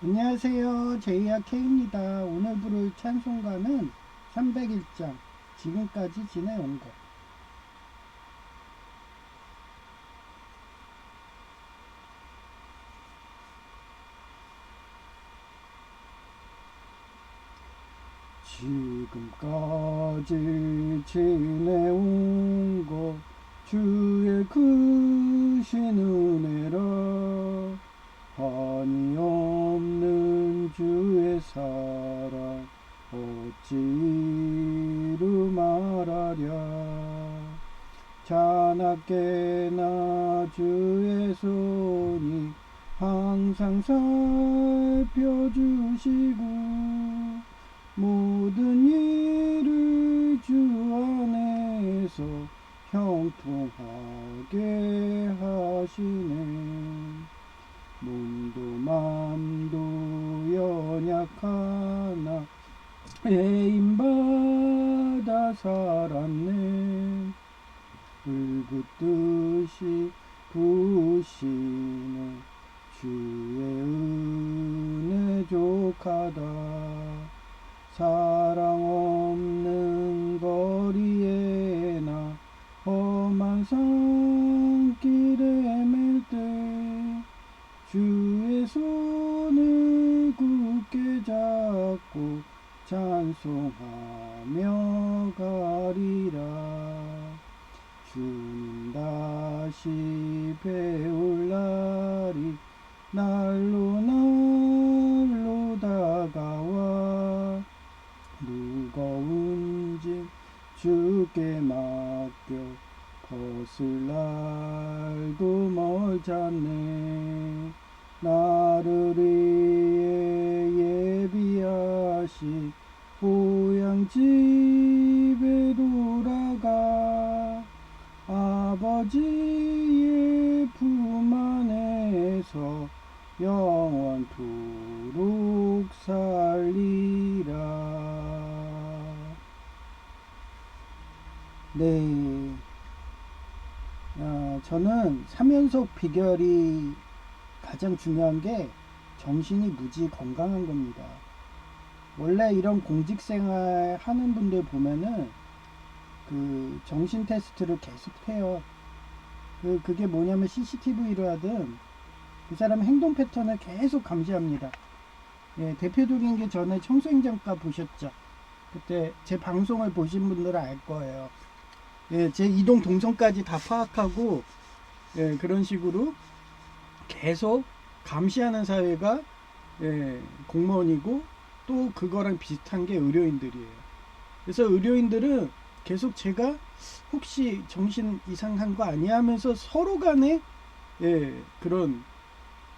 안녕하세요. 제이야 K입니다. 오늘 부를 찬송가는 301장 지금까지 지내온 것. 지금까지 지내온 것 주의 크신 은혜라 한이 없는 주의 사랑 어찌 이루 말하랴. 자나깨나 주의 손이 항상 살펴주시고 모든 일을 주 안에서 형통하게 하시네. 몸도 맘도 연약하나 해임받아 살았네. 불붙듯이 부으시네. 주의 은혜 족하다. 사랑 없는 거리에 나 험한 산길에 맬 때 주의 손을 굳게 잡고 찬송하며 가리라. 주님 다시 배울 날이 날로 날로 다가와 무거운 짐 주께 맡겨 벗을 날도 멀잖네. 나를 위해 예비하신 고향 집에 돌아가 아버지의 품 안에서 영원토록 살리라. 네, 저는 3연속 비결이 가장 중요한 게 정신이 무지 건강한 겁니다. 원래 이런 공직생활 하는 분들 보면은 그 정신 테스트를 계속 해요. 그게 뭐냐면 CCTV를 하든 그 사람 행동 패턴을 계속 감시합니다. 예, 대표적인 게 전에 청소행정과 보셨죠? 그때 제 방송을 보신 분들은 알 거예요. 예, 제 이동 동선까지 다 파악하고 예, 그런 식으로 계속 감시하는 사회가 예, 공무원이고 또 그거랑 비슷한 게 의료인들이에요. 그래서 의료인들은 계속 제가 혹시 정신 이상한 거 아니야 하면서 서로 간에 예, 그런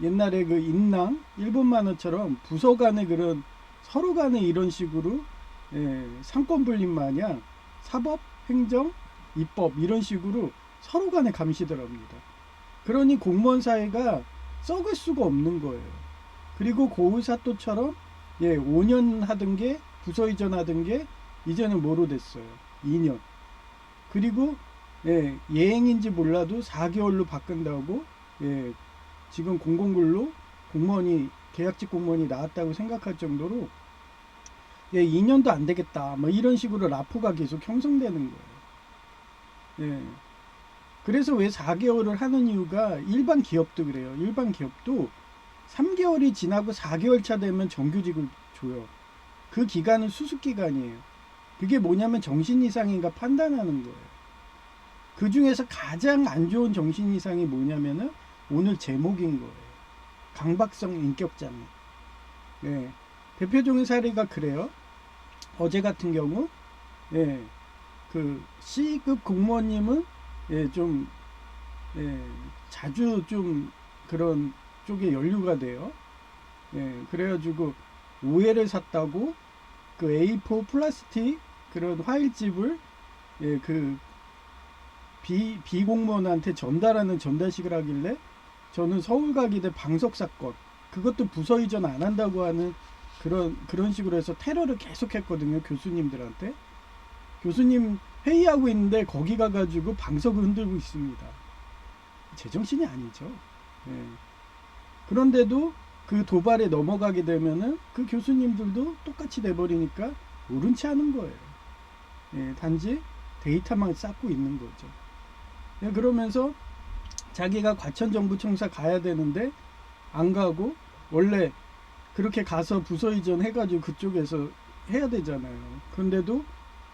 옛날에 그 인랑 일본 만화처럼 부서 간에 그런 서로 간에 이런 식으로 예, 상권 분립 마냥 사법, 행정, 입법 이런 식으로 서로 간에 감시들 합니다. 그러니 공무원 사회가 썩을 수가 없는 거예요. 그리고 고우사또처럼 예, 5년 하던 게 부서 이전하던 게 이제는 뭐로 됐어요? 2년. 그리고 예, 예행인지 몰라도 4개월로 바꾼다고 예, 지금 공공근로 공무원이 계약직 공무원이 나왔다고 생각할 정도로 예, 2년도 안 되겠다. 뭐 이런 식으로 라포가 계속 형성되는 거예요. 예. 그래서 왜 4개월을 하는 이유가 일반 기업도 그래요. 일반 기업도 3개월이 지나고 4개월 차 되면 정규직을 줘요. 그 기간은 수습 기간이에요. 그게 뭐냐면 정신 이상인가 판단하는 거예요. 그 중에서 가장 안 좋은 정신 이상이 뭐냐면은 오늘 제목인 거예요. 강박성 인격장애. 예. 대표적인 사례가 그래요. 어제 같은 경우, 예, 그 C급 공무원님은 예, 좀 예, 자주 좀 그런 쪽에 연루가 돼요. 예, 그래가지고 오해를 샀다고 그 A4 플라스틱 그런 화일집을 예, 그 비공무원한테 전달하는 전달식을 하길래 저는 서울가기대 방석 사건 그것도 부서 이전 안 한다고 하는 그런 식으로 해서 테러를 계속했거든요. 교수님들한테. 교수님 회의하고 있는데 거기 가가지고 방석을 흔들고 있습니다. 제정신이 아니죠. 예. 그런데도 그 도발에 넘어가게 되면은 그 교수님들도 똑같이 돼버리니까 옳은 치 않은 거예요. 예, 단지 데이터만 쌓고 있는 거죠. 예, 그러면서 자기가 과천정부청사 가야 되는데 안 가고, 원래 그렇게 가서 부서 이전 해가지고 그쪽에서 해야 되잖아요. 그런데도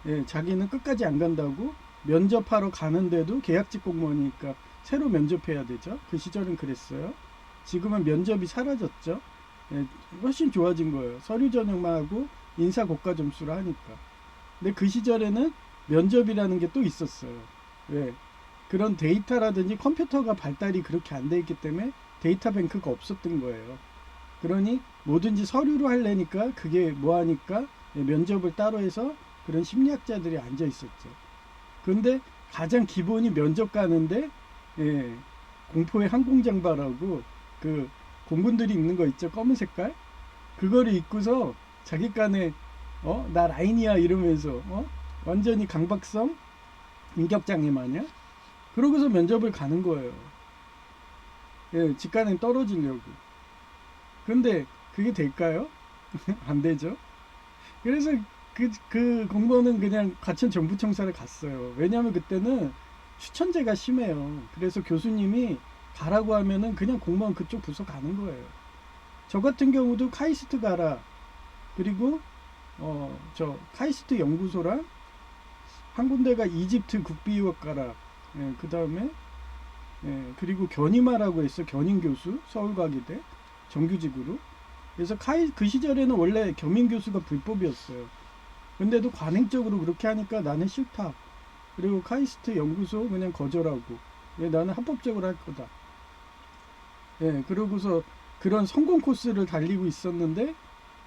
예, 자기는 끝까지 안 간다고, 면접하러 가는데도 계약직 공무원이니까 새로 면접해야 되죠. 그 시절은 그랬어요. 지금은 면접이 사라졌죠. 예, 훨씬 좋아진 거예요. 서류 전형만 하고 인사 고과 점수를 하니까. 근데 그 시절에는 면접이라는 게 또 있었어요. 왜? 그런 데이터라든지 컴퓨터가 발달이 그렇게 안 돼 있기 때문에 데이터 뱅크가 없었던 거예요. 그러니 뭐든지 서류로 하려니까 그게 뭐하니까 면접을 따로 해서 그런 심리학자들이 앉아 있었죠. 그런데 가장 기본이 면접 가는데 예, 공포의 항공장바라고 그 공군들이 입는 거 있죠, 검은 색깔. 그거를 입고서 자기간에 나 라인이야 이러면서 완전히 강박성 인격장애 마냥 그러고서 면접을 가는 거예요. 예, 직관에 떨어지려고. 근데 그게 될까요? 안 되죠. 그래서 그 공무원은 그냥 과천 정부청사를 갔어요. 왜냐하면 그때는 추천제가 심해요. 그래서 교수님이 가라고 하면은 그냥 공무원 그쪽 부서 가는 거예요. 저 같은 경우도 카이스트 가라. 그리고 저 카이스트 연구소랑 한 군데가 이집트 국비유학 가라. 예, 그 다음에 예, 그리고 견임하라고 했어. 견임 교수 서울과기대 정규직으로. 그래서 그 시절에는 원래 겸임 교수가 불법이었어요. 근데도 관행적으로 그렇게 하니까 나는 싫다. 그리고 카이스트 연구소 그냥 거절하고, 예, 나는 합법적으로 할 거다. 예, 그러고서 그런 성공 코스를 달리고 있었는데,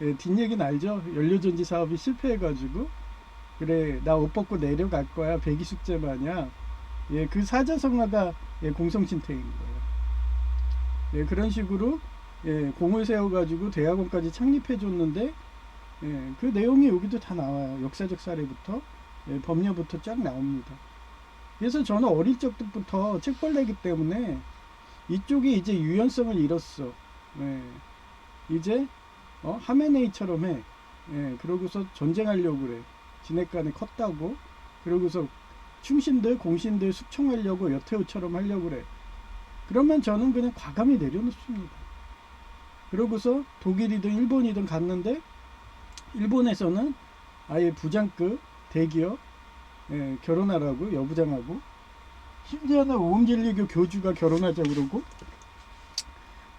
예, 뒷얘기는 알죠? 연료전지 사업이 실패해가지고, 그래, 나 옷 벗고 내려갈 거야. 배기 숙제 마냥. 예, 그 사자성어가 예, 공성신태인 거예요. 예, 그런 식으로 예, 공을 세워가지고 대학원까지 창립해줬는데, 예, 그 내용이 여기도 다 나와요. 역사적 사례부터 예, 법률부터 쫙 나옵니다. 그래서 저는 어릴 적부터 책벌레기 때문에 이쪽이 이제 유연성을 잃었어. 예, 이제 하메네이처럼 해. 예, 그러고서 전쟁하려고 그래. 진핵간에 컸다고. 그러고서 충신들 공신들 숙청하려고 여태우처럼 하려고 그래. 그러면 저는 그냥 과감히 내려놓습니다. 그러고서 독일이든 일본이든 갔는데, 일본에서는 아예 부장급 대기업 예, 결혼하라고 여부장하고, 심지어는 오음진리교 교주가 결혼하자 그러고,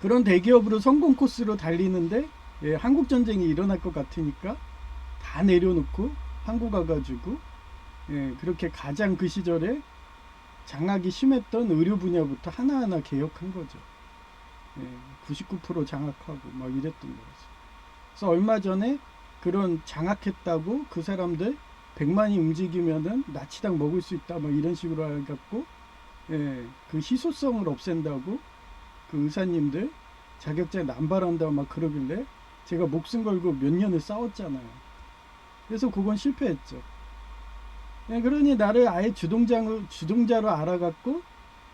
그런 대기업으로 성공 코스로 달리는데 예, 한국 전쟁이 일어날 것 같으니까 다 내려놓고 한국 와가지고 예, 그렇게 가장 그 시절에 장악이 심했던 의료 분야부터 하나하나 개혁한 거죠. 예, 99% 장악하고 막 이랬던 거죠. 그래서 얼마 전에 그런 장악했다고 그 사람들 100만이 움직이면은 나치당 먹을 수 있다 막 이런 식으로 해갖고 예, 그 희소성을 없앤다고 그 의사님들 자격증 남발한다고 막 그러길래 제가 목숨 걸고 몇 년을 싸웠잖아요. 그래서 그건 실패했죠. 예, 그러니 나를 아예 주동자로 알아갖고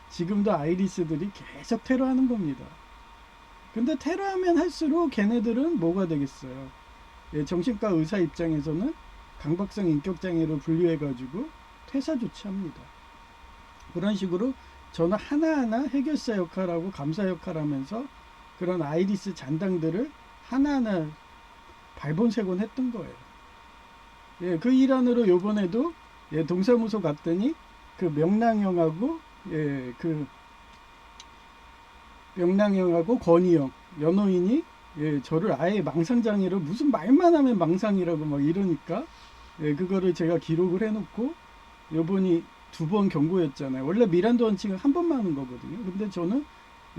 지금도 아이리스들이 계속 테러하는 겁니다. 근데 테러하면 할수록 걔네들은 뭐가 되겠어요? 예, 정신과 의사 입장에서는 강박성 인격장애로 분류해가지고 퇴사 조치합니다. 그런 식으로 저는 하나하나 해결사 역할하고 감사 역할하면서 그런 아이리스 잔당들을 하나하나 발본색원 했던 거예요. 예, 그 일환으로 요번에도 예, 동사무소 갔더니 그 명랑형하고 예, 그 명랑형하고 권희영 연호인이 예, 저를 아예 망상장애로 무슨 말만 하면 망상이라고 막 이러니까 예, 그거를 제가 기록을 해놓고 요번이 2번 경고였잖아요. 원래 미란도 원칙은 한 번만 하는 거거든요. 근데 저는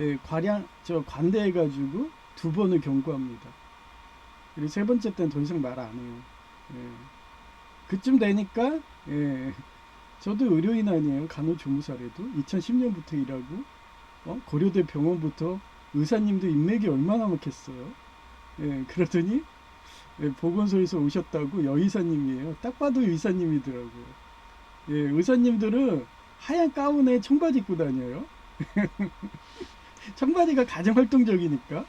예, 관대해가지고 2번을 경고합니다. 그리고 3번째 때는 더 이상 말 안 해요. 예. 그쯤 되니까 예, 저도 의료인 아니에요. 간호조무사래도 2010년부터 일하고 고려대 병원부터 의사님도 인맥이 얼마나 많겠어요. 예, 그러더니 예, 보건소에서 오셨다고 여의사님이에요. 딱 봐도 의사님이더라고요. 예, 의사님들은 하얀 가운에 청바지 입고 다녀요. 청바지가 가장 활동적이니까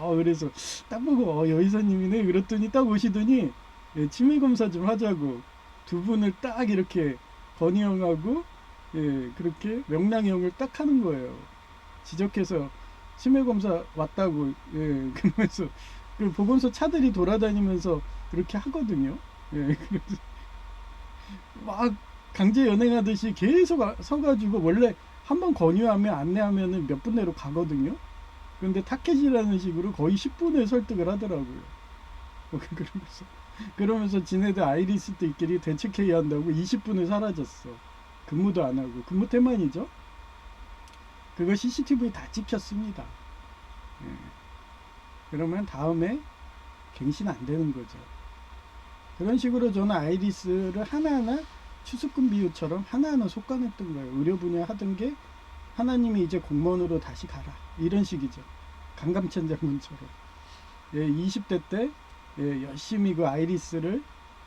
그래서 딱 보고 여의사님이네 그랬더니 딱 오시더니 예, 치매 검사 좀 하자고 두 분을 딱 이렇게 건희 형하고 예, 그렇게 명랑이 형을 딱 하는 거예요. 지적해서 치매 검사 왔다고 예, 그러면서 그 보건소 차들이 돌아다니면서 그렇게 하거든요. 예, 그래서 막 강제 연행하듯이 계속 서가지고 원래 한번 권유하면 안내하면은 몇 분 내로 가거든요. 근데 타켓이라는 식으로 거의 10분에 설득을 하더라고요. 그러면서 지네들 아이리스들끼리 대책회의 한다고 20분을 사라졌어. 근무도 안 하고 근무 태만이죠. 그거 CCTV 다 찍혔습니다. 예. 그러면 다음에 갱신 안 되는 거죠. 그런 식으로 저는 아이리스를 하나하나 추수금 비유처럼 하나하나 속아냈던 거예요. 의료 분야 하던 게 하나님이 이제 공무원으로 다시 가라 이런 식이죠. 강감찬 장군처럼 예, 20대 때 예, 열심히 그 아이리스를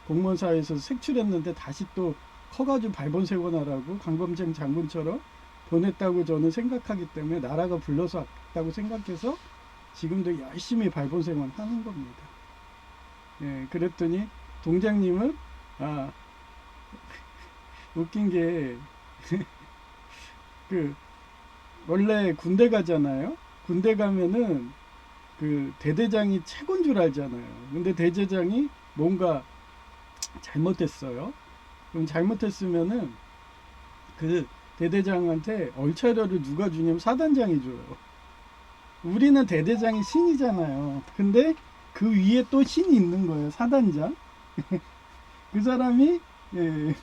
공무원 사회에서 색출했는데 다시 또 커가지고 발본색원하라고 강감찬 장군처럼 보냈다고 저는 생각하기 때문에 나라가 불러서 왔다고 생각해서 지금도 열심히 발본생활 하는 겁니다. 예, 그랬더니 동장님은 웃긴 게 그 원래 군대 가잖아요. 군대 가면은 그 대대장이 최고인 줄 알잖아요. 근데 대대장이 뭔가 잘못했어요. 그럼 잘못했으면은 그 대대장한테 얼차려를 누가 주냐면 사단장이 줘요. 우리는 대대장이 신이잖아요. 근데 그 위에 또 신이 있는 거예요. 사단장. 그 사람이 예,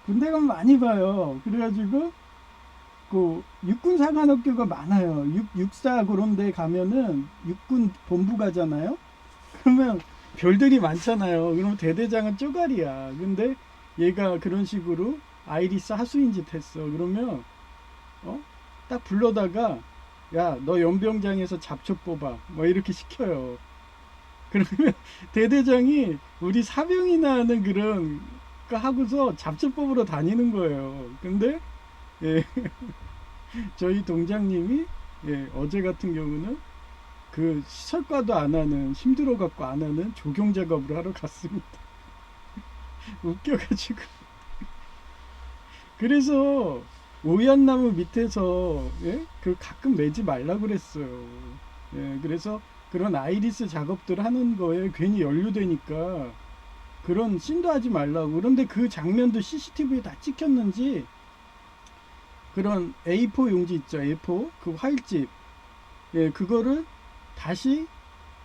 군대 가면 많이 봐요. 그래가지고 그 육군 사관학교가 많아요. 육사 그런 데 가면은 육군 본부 가잖아요. 그러면 별들이 많잖아요. 그럼 대대장은 쪼가리야. 근데 얘가 그런 식으로 아이리스 하수인 짓 했어. 그러면 딱 불러다가 야, 너 연병장에서 잡초 뽑아. 뭐 이렇게 시켜요. 그러면 대대장이 우리 사병이나 하는 그런 거 하고서 잡초 뽑으러 다니는 거예요. 근데 예, 저희 동장님이 예, 어제 같은 경우는 그 시설과도 안 하는 힘들어 갖고 안 하는 조경 작업을 하러 갔습니다. 웃겨가지고 그래서 오얏나무 밑에서 예? 그 가끔 매지 말라 그랬어요. 예, 그래서 그런 아이리스 작업들 하는 거에 괜히 연루되니까 그런 씬도 하지 말라고. 그런데 그 장면도 CCTV에 다 찍혔는지 그런 A4 용지 있죠. A4 그 화일집 예, 그거를 다시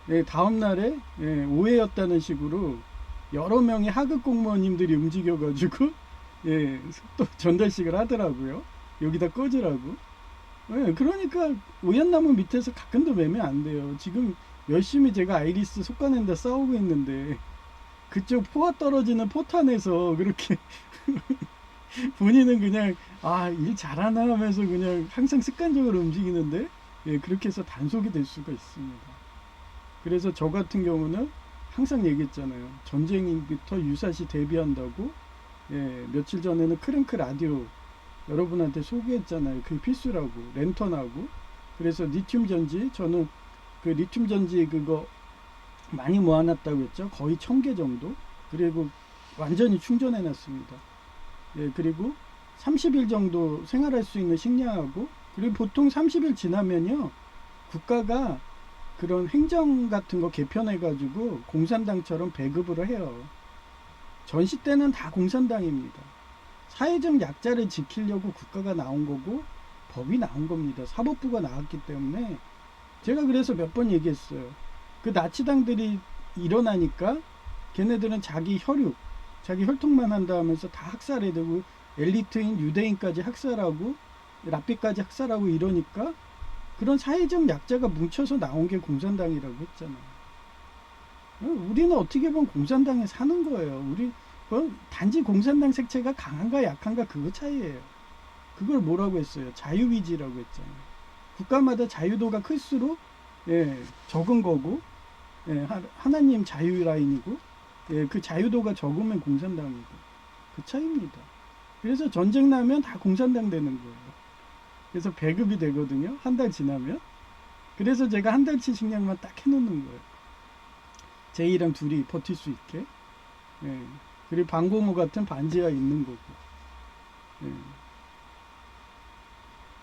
예, 다음 날에 예, 오해였다는 식으로 여러 명의 하급 공무원님들이 움직여가지고 예, 또 전달식을 하더라고요. 여기다 꽂으라고. 예, 그러니까 오얏나무 밑에서 가끔도 매면 안 돼요. 지금 열심히 제가 아이리스 속가낸다 싸우고 있는데 그쪽 포가 떨어지는 포탄에서 그렇게 본인은 그냥 일 잘하나 하면서 그냥 항상 습관적으로 움직이는데 예, 그렇게 해서 단속이 될 수가 있습니다. 그래서 저 같은 경우는 항상 얘기했잖아요. 전쟁부터 유사시 대비한다고 예, 며칠 전에는 크랭크 라디오 여러분한테 소개했잖아요. 그게 필수라고. 랜턴하고. 그래서 리튬 전지, 저는 그 리튬 전지 그거 많이 모아놨다고 했죠. 거의 1000개 정도. 그리고 완전히 충전해 놨습니다. 예, 그리고 30일 정도 생활할 수 있는 식량하고, 그리고 보통 30일 지나면요, 국가가 그런 행정 같은 거 개편해가지고 공산당처럼 배급을 해요. 전시 때는 다 공산당입니다. 사회적 약자를 지키려고 국가가 나온 거고 법이 나온 겁니다. 사법부가 나왔기 때문에 제가 그래서 몇 번 얘기했어요. 그 나치당들이 일어나니까 걔네들은 자기 혈육, 자기 혈통만 한다 하면서 다 학살해 되고 엘리트인 유대인까지 학살하고 랍비까지 학살하고 이러니까 그런 사회적 약자가 뭉쳐서 나온 게 공산당이라고 했잖아요. 우리는 어떻게 보면 공산당에 사는 거예요. 우리 단지 공산당 색채가 강한가 약한가 그거 차이예요. 그걸 뭐라고 했어요? 자유의지라고 했잖아요. 국가마다 자유도가 클수록 예, 적은 거고 예, 하나님 자유 라인이고 예, 그 자유도가 적으면 공산당이고 그 차이입니다. 그래서 전쟁 나면 다 공산당 되는 거예요. 그래서 배급이 되거든요. 한 달 지나면. 그래서 제가 한 달치 식량만 딱 해놓는 거예요. 제이랑 둘이 버틸 수 있게. 예. 그리고 방고무 같은 반지하 있는 거고. 예.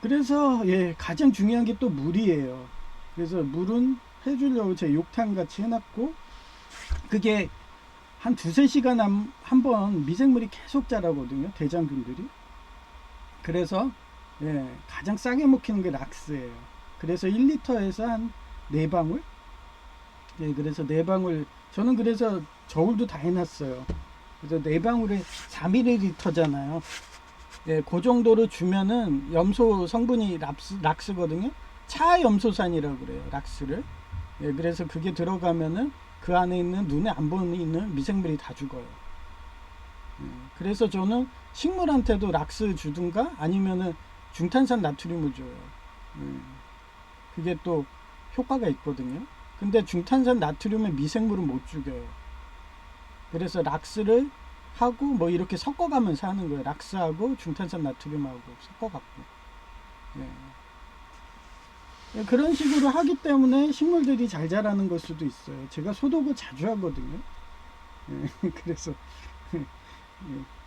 그래서 예, 가장 중요한 게 또 물이에요. 그래서 물은 해주려고 제 욕탕 같이 해놨고, 그게 한 두세 시간 한 번 미생물이 계속 자라거든요, 대장균들이. 그래서 예, 가장 싸게 먹히는 게 락스예요. 그래서 1리터에서 한 4방울. 예, 그래서 4방울. 저는 그래서 저울도 다 해놨어요. 그래서 4방울에 4ml잖아요. 예, 그 정도로 주면은 염소 성분이 락스거든요. 차염소산이라고 그래요, 락스를. 예, 그래서 그게 들어가면은 그 안에 있는 눈에 안 보이는 미생물이 다 죽어요. 예, 그래서 저는 식물한테도 락스 주든가 아니면은 중탄산 나트륨을 줘요. 예, 그게 또 효과가 있거든요. 근데 중탄산 나트륨은 미생물은 못 죽여요. 그래서 락스를 하고 뭐 이렇게 섞어가면서 하는 거예요. 락스하고 중탄산 나트륨하고 섞어갖고. 예. 예, 그런 식으로 하기 때문에 식물들이 잘 자라는 걸 수도 있어요. 제가 소독을 자주 하거든요. 예, 그래서 예,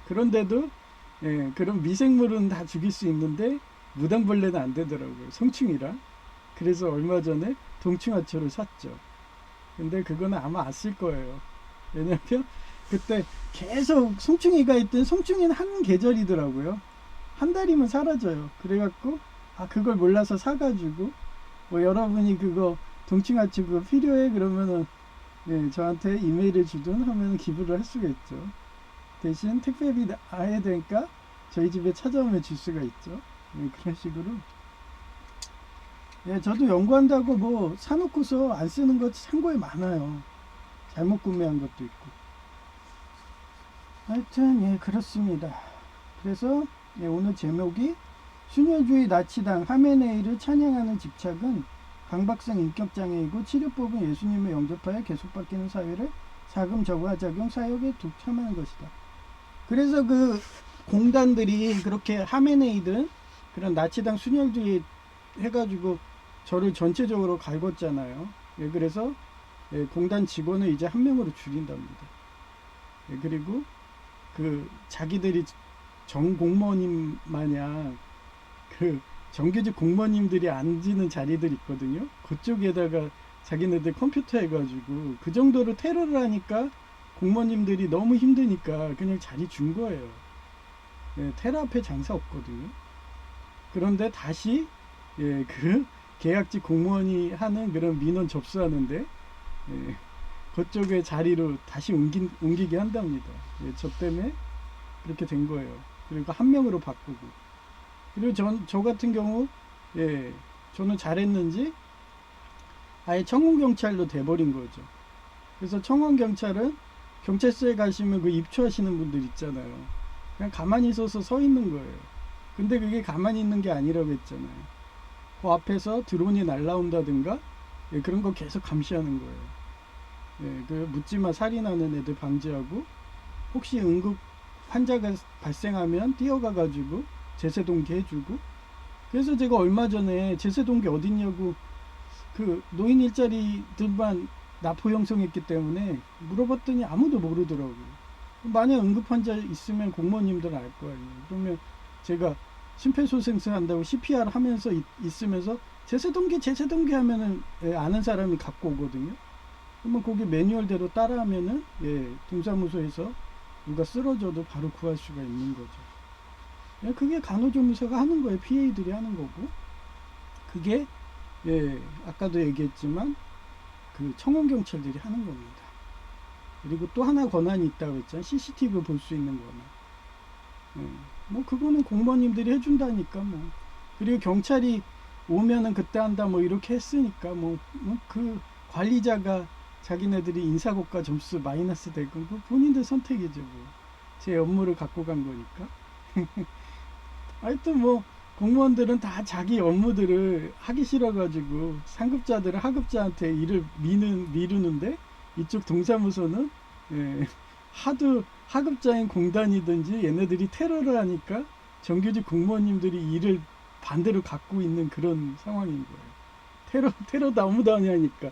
그런데도 예, 그런 미생물은 다 죽일 수 있는데 무당벌레는 안 되더라고요. 성충이라. 그래서 얼마 전에 동충하초를 샀죠. 근데 그거는 아마 안 쓸 거예요. 왜냐면 그때 계속 송충이가 있던, 송충이는 한 계절이더라고요. 한 달이면 사라져요. 그래갖고 그걸 몰라서 사가지고 뭐 여러분이 그거 동충하초 그거 필요해 그러면은 예, 저한테 이메일을 주든 하면 기부를 할 수가 있죠. 대신 택배비 해야 되니까 저희 집에 찾아오면 줄 수가 있죠. 예, 그런 식으로. 예, 저도 연구한다고 뭐 사놓고서 안 쓰는 것 참고에 많아요. 잘못 구매한 것도 있고. 하여튼 예, 그렇습니다. 그래서 예, 오늘 제목이 순혈주의 나치당 하메네이를 찬양하는 집착은 강박성 인격장애이고 치료법은 예수님을 영접하여 계속 바뀌는 사회를 자금 저하작용 사역에 독참하는 것이다. 그래서 그 공단들이 그렇게 하메네이든 그런 나치당 순혈주의 해가지고 저를 전체적으로 갈궜잖아요. 예, 그래서 예, 공단 직원을 이제 한 명으로 줄인답니다. 예, 그리고 그 자기들이 정 공무원님 마냥 그 정규직 공무원님들이 앉는 자리들 있거든요. 그쪽에다가 자기네들 컴퓨터 해가지고 그 정도로 테러를 하니까 공무원님들이 너무 힘드니까 그냥 자리 준 거예요. 예, 테러 앞에 장사 없거든요. 그런데 다시 예, 그 계약직 공무원이 하는 그런 민원 접수하는데 예, 그쪽의 자리로 다시 옮기게 한답니다. 예, 저 때문에 그렇게 된 거예요. 그리고 한 명으로 바꾸고. 그리고 저 같은 경우 예, 저는 잘했는지 아예 청원경찰로 돼버린 거죠. 그래서 청원경찰은 경찰서에 가시면 그 입초하시는 분들 있잖아요. 그냥 가만히 있어서 서 있는 거예요. 근데 그게 가만히 있는 게 아니라고 했잖아요. 그 앞에서 드론이 날라온다든가 예, 그런 거 계속 감시하는 거예요. 예, 그 묻지마 살인하는 애들 방지하고 혹시 응급 환자가 발생하면 뛰어가 가지고 제세동기 해주고. 그래서 제가 얼마 전에 제세동기 어딨냐고 그 노인 일자리들만 납포 형성했기 때문에 물어봤더니 아무도 모르더라고요. 만약 응급 환자 있으면 공무원님들은 알 거 아니에요. 그러면 제가 심폐소생술 한다고 CPR 하면서 있으면서 제세동기 하면은 예, 아는 사람이 갖고 오거든요. 그러면 거기 매뉴얼대로 따라하면은 예, 동사무소에서 누가 쓰러져도 바로 구할 수가 있는 거죠. 예, 그게 간호조무사가 하는 거예요. PA들이 하는 거고. 그게 예, 아까도 얘기했지만 그 청원경찰들이 하는 겁니다. 그리고 또 하나 권한이 있다고 했잖아요. CCTV 볼 수 있는 권한. 예, 뭐 그거는 공무원님들이 해준다니까 뭐. 그리고 경찰이 오면은 그때 한다 뭐 이렇게 했으니까 뭐 그 관리자가 자기네들이 인사고과 점수 마이너스 되고 뭐 본인들 선택이죠 뭐. 제 업무를 갖고 간 거니까. 하여튼 뭐 공무원들은 다 자기 업무들을 하기 싫어가지고 상급자들은 하급자한테 일을 미루는데 이쪽 동사무소는 예, 하도 하급자인 공단이든지 얘네들이 테러를 하니까 정규직 공무원님들이 일을 반대로 갖고 있는 그런 상황인 거예요. 테러 아무도 안 하니까.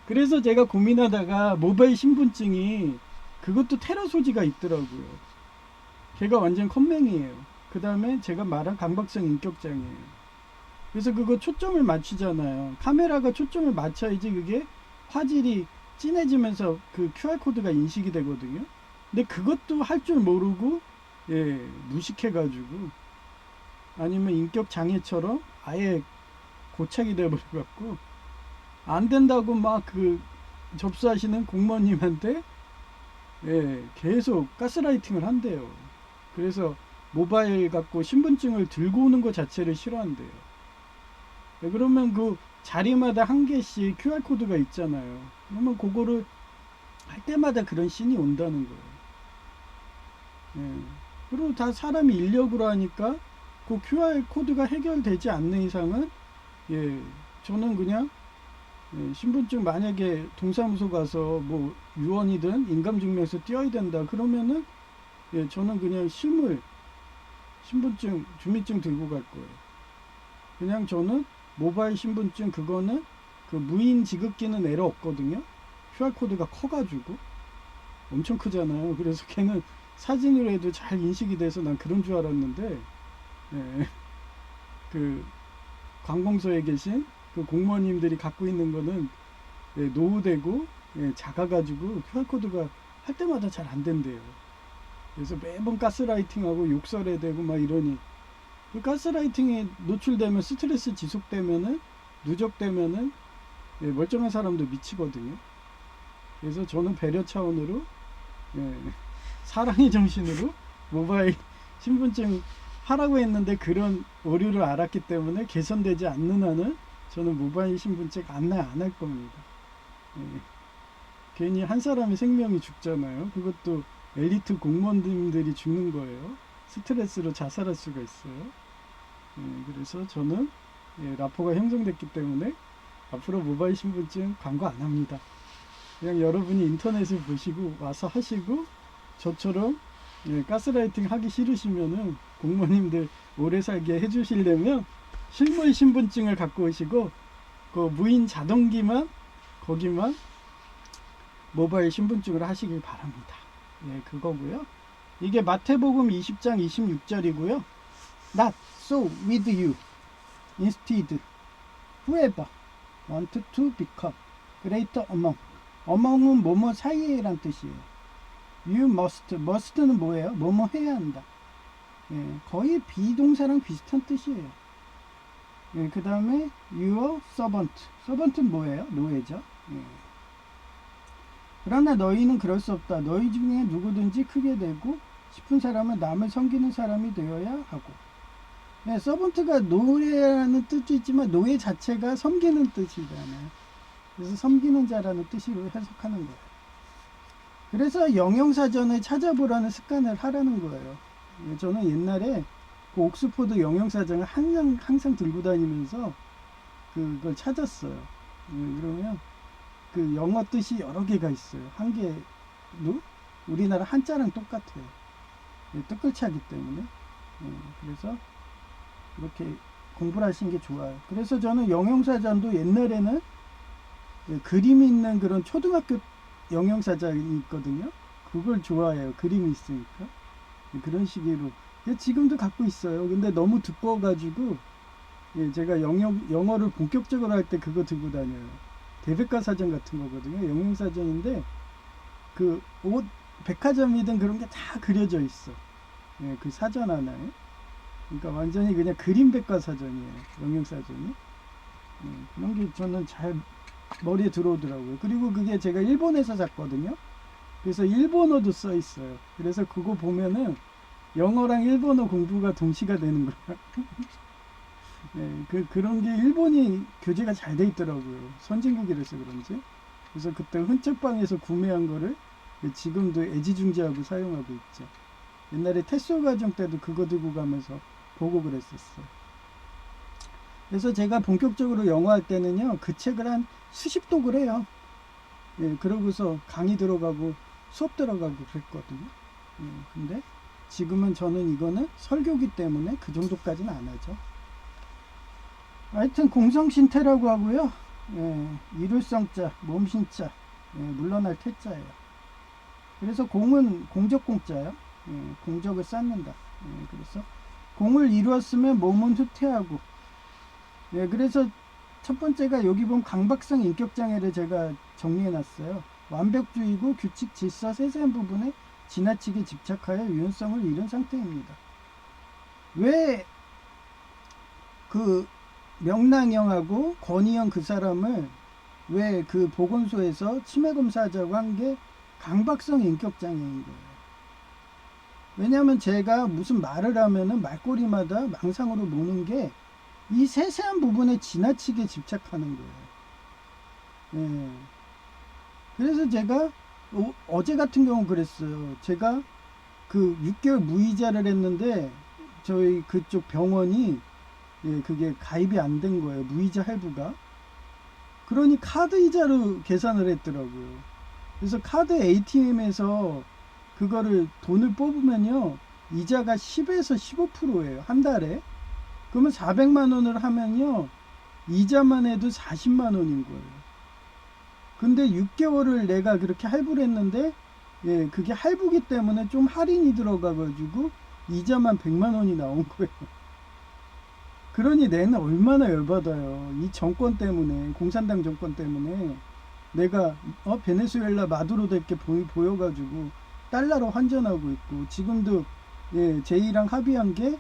그래서 제가 고민하다가 모바일 신분증이 그것도 테러 소지가 있더라고요. 걔가 완전 컴맹이에요. 그 다음에 제가 말한 강박성 인격장애예요. 그래서 그거 초점을 맞추잖아요. 카메라가 초점을 맞춰야지 그게 화질이 진해지면서 그 QR코드가 인식이 되거든요. 근데 그것도 할 줄 모르고 무식해가지고 아니면 인격장애처럼 아예 고착이 돼버려갖고 안 된다고 막 그 접수하시는 공무원님한테 계속 가스라이팅을 한대요. 그래서 모바일 갖고 신분증을 들고 오는 것 자체를 싫어한대요. 그러면 그 자리마다 한 개씩 QR코드가 있잖아요. 그러면 그거를 할 때마다 그런 씬이 온다는 거예요. 그리고 다 사람이 인력으로 하니까 그 QR코드가 해결되지 않는 이상은 저는 그냥 신분증 만약에 동사무소 가서 뭐 유언이든 인감증명서 띄어야 된다 그러면은 저는 그냥 실물 신분증 주민증 들고 갈 거예요. 그냥 저는 모바일 신분증 그거는 그 무인 지급기는 애로 없거든요. QR코드가 커가지고 엄청 크잖아요. 그래서 걔는 사진으로 해도 잘 인식이 돼서 난 그런 줄 알았는데 그 관공서에 계신 그 공무원님들이 갖고 있는 거는 노후되고 작아가지고 QR코드가 할 때마다 잘 안 된대요. 그래서 매번 가스라이팅하고 욕설해야 되고 막 이러니 그 가스라이팅에 노출되면 스트레스 지속되면은 누적되면은 멀쩡한 사람도 미치거든요. 그래서 저는 배려 차원으로 사랑의 정신으로 모바일 신분증 하라고 했는데 그런 오류를 알았기 때문에 개선되지 않는 한은 저는 모바일 신분증 안 할 겁니다. 괜히 한 사람의 생명이 죽잖아요. 그것도 엘리트 공무원들이 죽는 거예요. 스트레스로 자살할 수가 있어요. 그래서 저는 라포가 형성됐기 때문에 앞으로 모바일 신분증 광고 안 합니다. 그냥 여러분이 인터넷을 보시고 와서 하시고 저처럼 가스라이팅 하기 싫으시면은 공무원님들 오래 살게 해주시려면 실물 신분증을 갖고 오시고 그 무인 자동기만 거기만 모바일 신분증으로 하시길 바랍니다. 그거고요. 이게 마태복음 20장 26절이고요. Not so with you. Instead, whoever want to become greater among. among은 뭐뭐 사이에란 뜻이에요. You must는 뭐예요? 뭐뭐 해야 한다. 거의 비동사랑 비슷한 뜻이에요. 그 다음에 your servant. servant는 뭐예요? 노예죠. 그러나 너희는 그럴 수 없다. 너희 중에 누구든지 크게 되고 싶은 사람은 남을 섬기는 사람이 되어야 하고. 서번트가 노예라는 뜻도 있지만 노예 자체가 섬기는 뜻이잖아요. 그래서 섬기는 자라는 뜻으로 해석하는 거예요. 그래서 영영사전을 찾아보라는 습관을 하라는 거예요. 저는 옛날에 그 옥스포드 영영사전을 항상 들고 다니면서 그걸 찾았어요. 그러면 그 영어 뜻이 여러 개가 있어요. 한 개도 우리나라 한자랑 똑같아요. 뜻글치 하기 때문에. 그래서 이렇게 공부를 하시는 게 좋아요. 그래서 저는 영영사전도 옛날에는 그림이 있는 그런 초등학교 영영사전이 있거든요. 그걸 좋아해요. 그림이 있으니까. 그런 식으로. 지금도 갖고 있어요. 근데 너무 두꺼워가지고 제가 영어를 본격적으로 할 때 그거 들고 다녀요. 대백과사전 같은 거거든요. 영영사전인데 그 옷 백화점이든 그런 게 다 그려져 있어. 그 사전 하나에. 그러니까 완전히 그냥 그림 백과사전이에요. 영영사전이. 그런 게 저는 잘 머리에 들어오더라고요. 그리고 그게 제가 일본에서 샀거든요. 그래서 일본어도 써 있어요. 그래서 그거 보면은 영어랑 일본어 공부가 동시가 되는 거야. 그런 게 일본이 교재가 잘 돼 있더라고요. 선진국이라서 그런지. 그래서 그때 흔적방에서 구매한 거를 지금도 애지중지하고 사용하고 있죠. 옛날에 테스트 과정 때도 그거 들고 가면서 보고 그랬었어요. 그래서 제가 본격적으로 영어 할 때는요, 그 책을 한 수십 독을 해요. 그러고서 강의 들어가고 수업 들어가고 그랬거든요. 근데 지금은 저는 이거는 설교기 때문에 그 정도까지는 안 하죠. 하여튼 공성신태라고 하고요. 예, 이룰성자, 몸신자, 예, 물러날 태자예요. 그래서 공은 공적공자예요. 예, 공적을 쌓는다. 예, 그래서 공을 이루었으면 몸은 후퇴하고. 예, 그래서 첫 번째가 여기 보면 강박성 인격장애를 제가 정리해놨어요. 완벽주의고 규칙, 질서, 세세한 부분에 지나치게 집착하여 유연성을 잃은 상태입니다. 왜 그 명랑형하고 권희영 그 사람을 왜 그 보건소에서 치매 검사하자고 한 게 강박성 인격장애인 거예요. 왜냐하면 제가 무슨 말을 하면은 말꼬리마다 망상으로 모는 게 이 세세한 부분에 지나치게 집착하는 거예요. 예. 그래서 제가 어제 같은 경우 그랬어요. 제가 그 6개월 무이자를 했는데 저희 그쪽 병원이 예, 그게 가입이 안 된 거예요. 무이자 할부가. 그러니 카드 이자로 계산을 했더라고요. 그래서 카드 ATM에서 그거를 돈을 뽑으면요. 이자가 10에서 15%예요. 한 달에. 그러면 400만 원을 하면요. 이자만 해도 40만 원인 거예요. 근데 6개월을 내가 그렇게 할부를 했는데 예, 그게 할부기 때문에 좀 할인이 들어가가지고 이자만 100만 원이 나온 거예요. 그러니 내는 얼마나 열받아요. 이 정권 때문에, 공산당 정권 때문에 내가 베네수엘라 마두로답게 보여가지고 달러로 환전하고 있고 지금도 예, 제이랑 합의한 게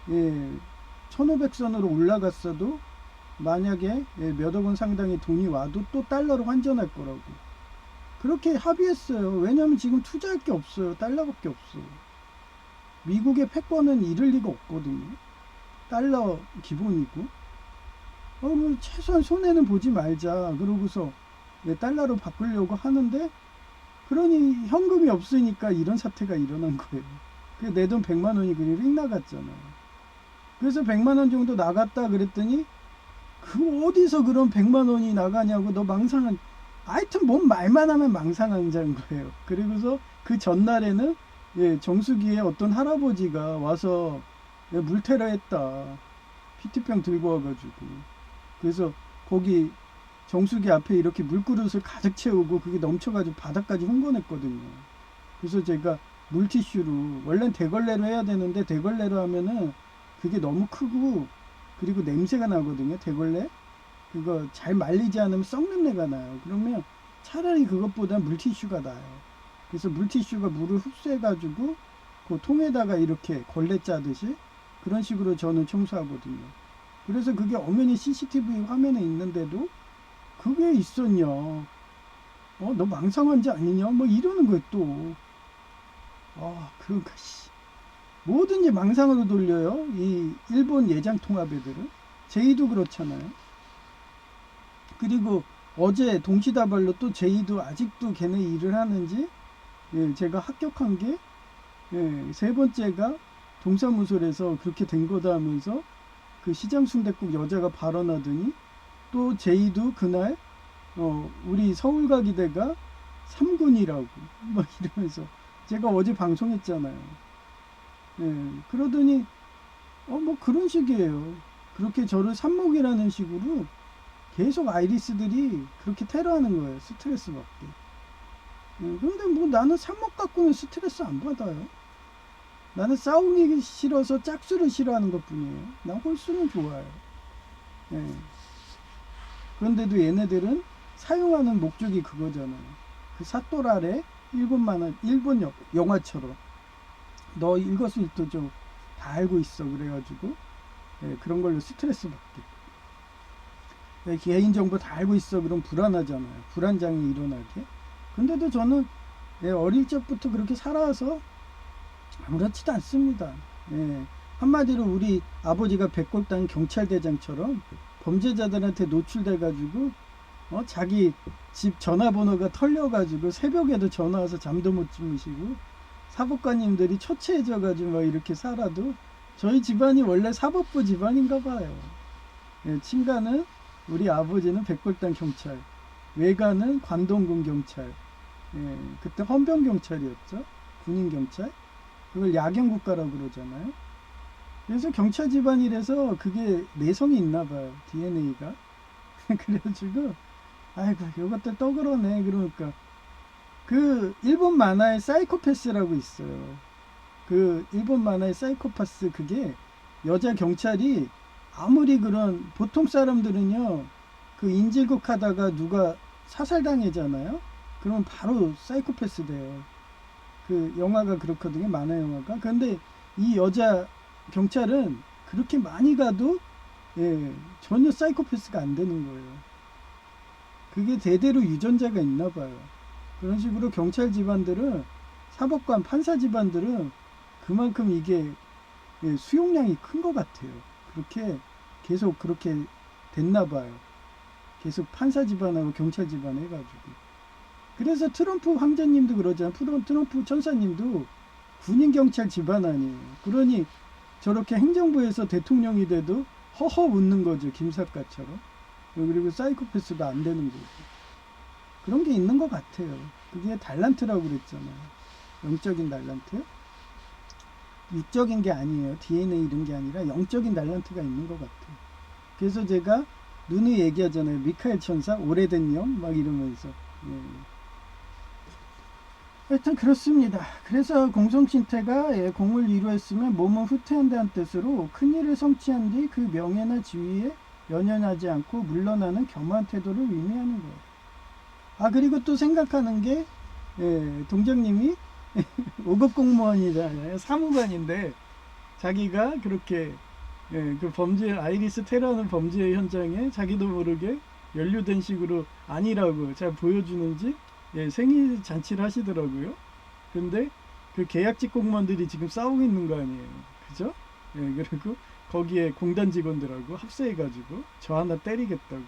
예, 1500선으로 올라갔어도 만약에 예, 몇억 원 상당의 돈이 와도 또 달러로 환전할 거라고 그렇게 합의했어요. 왜냐하면 지금 투자할 게 없어요. 달러밖에 없어. 미국의 패권은 잃을 리가 없거든요. 달러 기본이고 뭐 최소한 손해는 보지 말자 그러고서 예, 달러로 바꾸려고 하는데 그러니 현금이 없으니까 이런 사태가 일어난 거예요. 내 돈 100만 원이 그냥 휙 나갔잖아요. 그래서 100만 원 정도 나갔다 그랬더니 그 어디서 그런 100만 원이 나가냐고 너 망상한 하여튼 뭔 말만 하면 망상한자인 거예요. 그리고서 그 전날에는 예, 정수기에 어떤 할아버지가 와서 예, 물테러 했다. 피트병 들고 와가지고 그래서 거기 정수기 앞에 이렇게 물그릇을 가득 채우고 그게 넘쳐가지고 바닥까지 흥건했거든요. 그래서 제가 물티슈로 원래는 대걸레로 해야 되는데 대걸레로 하면은 그게 너무 크고 그리고 냄새가 나거든요. 대걸레 그거 잘 말리지 않으면 썩는 내가 나요. 그러면 차라리 그것보다 물티슈가 나요. 그래서 물티슈가 물을 흡수해가지고 그 통에다가 이렇게 걸레 짜듯이 그런 식으로 저는 청소하거든요. 그래서 그게 엄연히 CCTV 화면에 있는데도 그게 있었냐? 너 망상한자 아니냐? 뭐 이러는 거예요 또. 그러니까 뭐든지 망상으로 돌려요. 이 일본 예장 통합 애들은 제이도 그렇잖아요. 그리고 어제 동시다발로 또 제이도 아직도 걔네 일을 하는지 예, 제가 합격한 게 예, 세 번째가 동사무소에서 그렇게 된 거다 하면서 그 시장 순댓국 여자가 발언하더니 또 제이도 그날 우리 서울가기대가 3군이라고 막 이러면서 제가 어제 방송했잖아요. 예, 그러더니 뭐 그런 식이에요. 그렇게 저를 삽목이라는 식으로 계속 아이리스들이 그렇게 테러하는 거예요. 스트레스 받게. 예, 근데 뭐 나는 삽목 갖고는 스트레스 안 받아요. 나는 싸우기 싫어서 짝수를 싫어하는 것 뿐이에요. 난 홀수는 좋아요. 예. 그런데도 얘네들은 사용하는 목적이 그거잖아요. 그 사또라레 일본 영화처럼 너 일거수일투족 다 알고 있어 그래가지고 예, 그런 걸로 스트레스 받게 예, 개인정보 다 알고 있어 그럼 불안하잖아요. 불안장애 일어나게. 근데도 저는 예, 어릴 적부터 그렇게 살아와서 아무렇지도 않습니다. 예, 한마디로 우리 아버지가 백골당 경찰대장처럼 범죄자들한테 노출돼가지고 자기 집 전화번호가 털려가지고 새벽에도 전화와서 잠도 못 주무시고 사법관님들이 초췌해져가지고 막 이렇게 살아도 저희 집안이 원래 사법부 집안인가 봐요. 예, 친가는 우리 아버지는 백골당 경찰, 외가는 관동군 경찰, 예, 그때 헌병 경찰이었죠. 군인 경찰. 그걸 야경 국가라고 그러잖아요. 그래서 경찰 집안이라서 그게 내성이 있나 봐요. DNA가. 그래가지고 아이고 이것들 또 그러네. 그러니까 그 일본 만화에 사이코패스라고 있어요. 그 일본 만화의 사이코패스 그게 여자 경찰이 아무리 그런 보통 사람들은요 그 인질극 하다가 누가 사살당하잖아요. 그러면 바로 사이코패스 돼요. 그 영화가 그렇거든요. 만화 영화가. 근데 이 여자 경찰은 그렇게 많이 가도 예, 전혀 사이코패스가 안 되는 거예요. 그게 대대로 유전자가 있나 봐요. 그런 식으로 경찰 집안들은 사법관 판사 집안들은 그만큼 이게 예, 수용량이 큰 것 같아요. 그렇게 계속 그렇게 됐나 봐요. 계속 판사 집안하고 경찰 집안 해가지고. 그래서 트럼프 황제님도 그러잖아요. 트럼프 천사님도 군인 경찰 집안 아니에요. 그러니 저렇게 행정부에서 대통령이 돼도 허허 웃는 거죠. 김사과처럼. 그리고 사이코패스도 안 되는 거고. 그런 게 있는 것 같아요. 그게 달란트라고 그랬잖아요. 영적인 달란트. 육적인 게 아니에요. DNA 이런 게 아니라 영적인 달란트가 있는 것 같아요. 그래서 제가 누누이 얘기하잖아요. 미카엘 천사 오래된 영 막 이러면서. 예. 하여튼 그렇습니다. 그래서 공성신태가 예, 공을 이루었으면 몸은 후퇴한다는 뜻으로 큰일을 성취한 뒤 그 명예나 지위에 연연하지 않고 물러나는 겸허한 태도를 의미하는 거예요. 아 그리고 또 생각하는 게 예, 동장님이 5급 공무원이잖아요. 사무관인데 자기가 그렇게 예, 그 범죄 아이리스 테러하는 범죄 현장에 자기도 모르게 연루된 식으로 아니라고 잘 보여주는지 예, 생일 잔치를 하시더라고요. 근데 그 계약직 공무원들이 지금 싸우고 있는 거 아니에요. 그죠? 예, 그리고 거기에 공단 직원들하고 합세해가지고 저 하나 때리겠다고.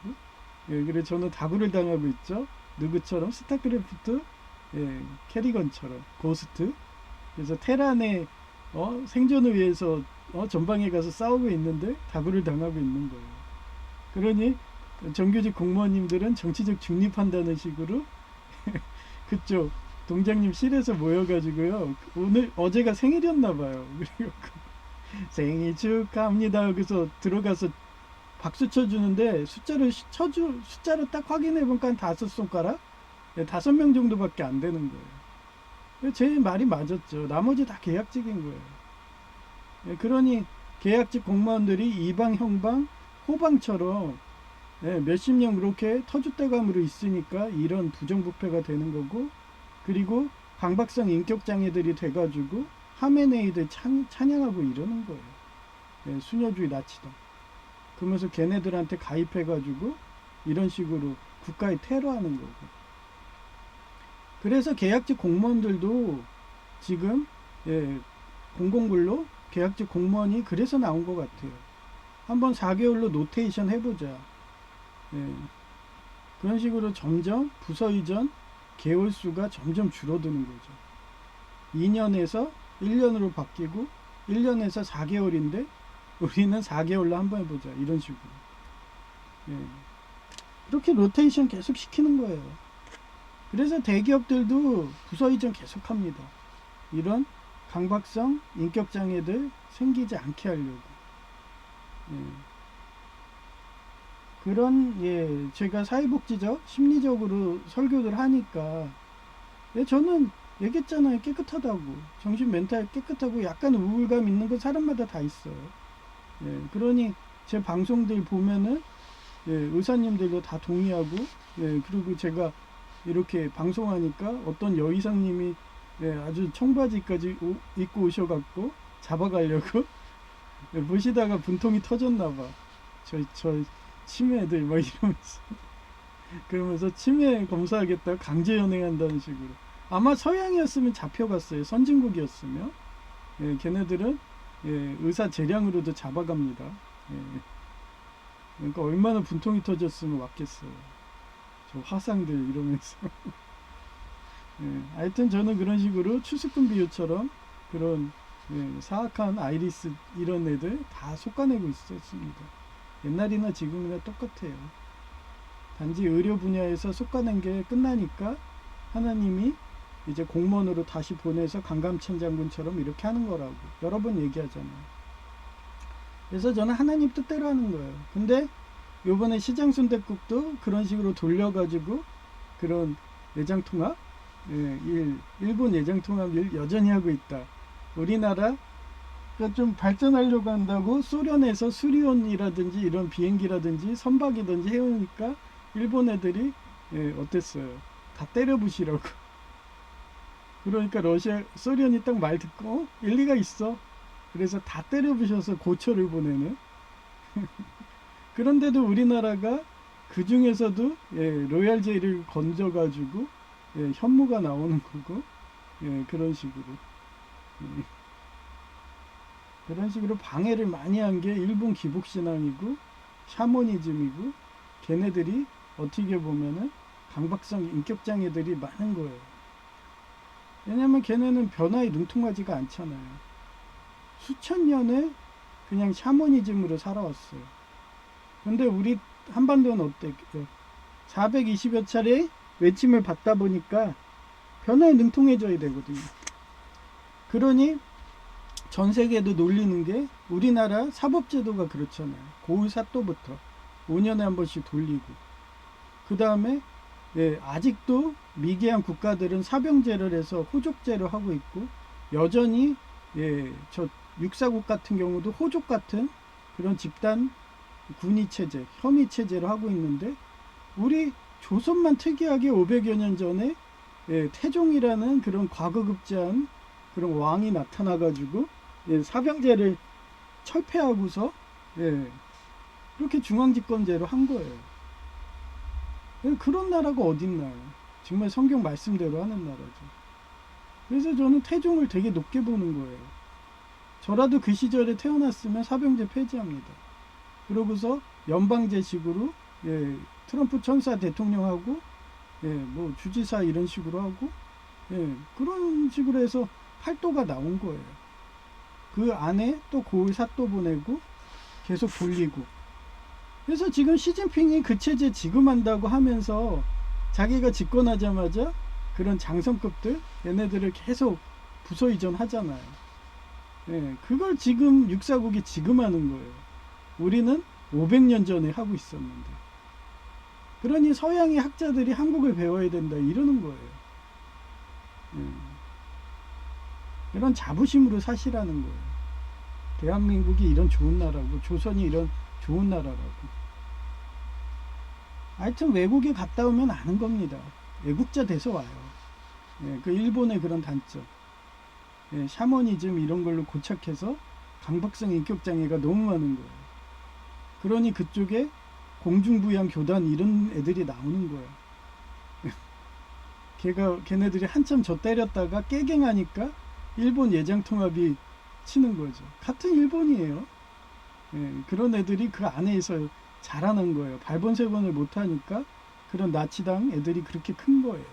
예, 그래 저는 다구를 당하고 있죠. 누구처럼 스타크래프트 예, 캐리건처럼 고스트. 그래서 테란의 생존을 위해서 전방에 가서 싸우고 있는데 다구를 당하고 있는 거예요. 그러니 정규직 공무원님들은 정치적 중립한다는 식으로 그쪽 동장님 실에서 모여가지고요. 어제가 생일이었나 봐요. 그리고 생일 축하합니다. 그래서 들어가서 박수 쳐주는데 숫자를 딱 확인해 보니까 한 5손가락? 5명 정도밖에 안 되는 거예요. 제 말이 맞았죠. 나머지 다 계약직인 거예요. 그러니 계약직 공무원들이 이방, 형방, 호방처럼 몇십 년 그렇게 터줏대감으로 있으니까 이런 부정부패가 되는 거고, 그리고 강박성 인격장애들이 돼가지고 하메네이드 찬양하고 이러는 거예요. 수녀주의 나치다. 그러면서 걔네들한테 가입해가지고 이런 식으로 국가에 테러하는 거고. 그래서 계약직 공무원들도 지금 공공근로 계약직 공무원이 그래서 나온 것 같아요. 한번 4개월로 노테이션 해보자. 그런 식으로 점점 부서 이전 개월 수가 점점 줄어드는 거죠. 2년에서 1년으로 바뀌고 1년에서 4개월인데 우리는 4개월로 한번 해보자. 이런 식으로. 그렇게 로테이션 계속 시키는 거예요. 그래서 대기업들도 부서 이전 계속 합니다. 이런 강박성 인격장애들 생기지 않게 하려고. 그런 제가 사회복지적 심리적으로 설교를 하니까 저는 얘기했잖아요. 깨끗하다고. 정신 멘탈 깨끗하고 약간 우울감 있는 건 사람마다 다 있어요. 그러니 제 방송들 보면은 의사님들도 다 동의하고 그리고 제가 이렇게 방송하니까 어떤 여의사님이 아주 청바지까지 입고 오셔갖고 잡아가려고 보시다가 분통이 터졌나봐. 저 치매들 막 이러면서 그러면서 치매 검사하겠다고 강제 연행한다는 식으로. 아마 서양이었으면 잡혀갔어요. 선진국이었으면. 걔네들은 의사 재량으로도 잡아갑니다. 그러니까 얼마나 분통이 터졌으면 왔겠어요. 저 화상들 이러면서. 하여튼 저는 그런 식으로 추수꾼 비유처럼 그런 사악한 아이리스 이런 애들 다 솎아내고 있었습니다. 옛날이나 지금이나 똑같아요. 단지 의료 분야에서 솎아낸 게 끝나니까 하나님이 이제 공무원으로 다시 보내서 강감찬 장군처럼 이렇게 하는 거라고 여러 번 얘기하잖아요. 그래서 저는 하나님 뜻대로 하는 거예요. 근데 요번에 시장순댓국도 그런 식으로 돌려가지고 그런 내장통합, 일본 내장통합 일 여전히 하고 있다. 우리나라 좀 발전하려고 한다고 소련에서 수리온이라든지 이런 비행기라든지 선박이든지 해오니까 일본 애들이 어땠어요? 다 때려 부시라고. 그러니까 소련이 딱 말 듣고 일리가 있어. 그래서 다 때려 부셔서 고초를 보내는. 그런데도 우리나라가 그 중에서도 로얄 제이를 건져가지고 현무가 나오는 거고 그런 식으로 그런 식으로 방해를 많이 한 게 일본 기복신앙이고 샤머니즘이고 걔네들이 어떻게 보면은 강박성 인격장애들이 많은 거예요. 왜냐면 걔네는 변화에 능통하지가 않잖아요. 수천 년을 그냥 샤머니즘으로 살아왔어요. 근데 우리 한반도는 어때? 420여 차례 외침을 받다 보니까 변화에 능통해져야 되거든요. 그러니 전 세계도 놀리는 게 우리나라 사법제도가 그렇잖아요. 고을 사또부터 5년에 한 번씩 돌리고 그 다음에 아직도 미개한 국가들은 사병제를 해서 호족제를 하고 있고 여전히 저 육사국 같은 경우도 호족 같은 그런 집단 군의체제, 혐의체제를 하고 있는데 우리 조선만 특이하게 500여 년 전에 태종이라는 그런 과거급제한 그런 왕이 나타나가지고 사병제를 철폐하고서 그렇게 중앙집권제로 한 거예요. 그런 나라가 어딨나요? 정말 성경 말씀대로 하는 나라죠. 그래서 저는 태종을 되게 높게 보는 거예요. 저라도 그 시절에 태어났으면 사병제 폐지합니다. 그러고서 연방제식으로 트럼프 천사 대통령하고 뭐 주지사 이런 식으로 하고 그런 식으로 해서 팔도가 나온 거예요. 그 안에 또 고을 사또 보내고 계속 돌리고 그래서 지금 시진핑이 그 체제 지금 한다고 하면서 자기가 집권하자마자 그런 장성급들 얘네들을 계속 부서 이전하잖아요. 그걸 지금 육사국이 지금 하는 거예요. 우리는 500년 전에 하고 있었는데 그러니 서양의 학자들이 한국을 배워야 된다 이러는 거예요. 이런 자부심으로 사시라는 거예요. 대한민국이 이런 좋은 나라고 조선이 이런 좋은 나라라고. 하여튼 외국에 갔다 오면 아는 겁니다. 외국자 돼서 와요. 그 일본의 그런 단점. 샤머니즘 이런 걸로 고착해서 강박성 인격장애가 너무 많은 거예요. 그러니 그쪽에 공중부양 교단 이런 애들이 나오는 거예요. 걔네들이 한참 저 때렸다가 깨갱하니까 일본 예장통합이 치는 거죠. 같은 일본이에요. 그런 애들이 그 안에서 자라는 거예요. 발본색원을 못하니까 그런 나치당 애들이 그렇게 큰 거예요.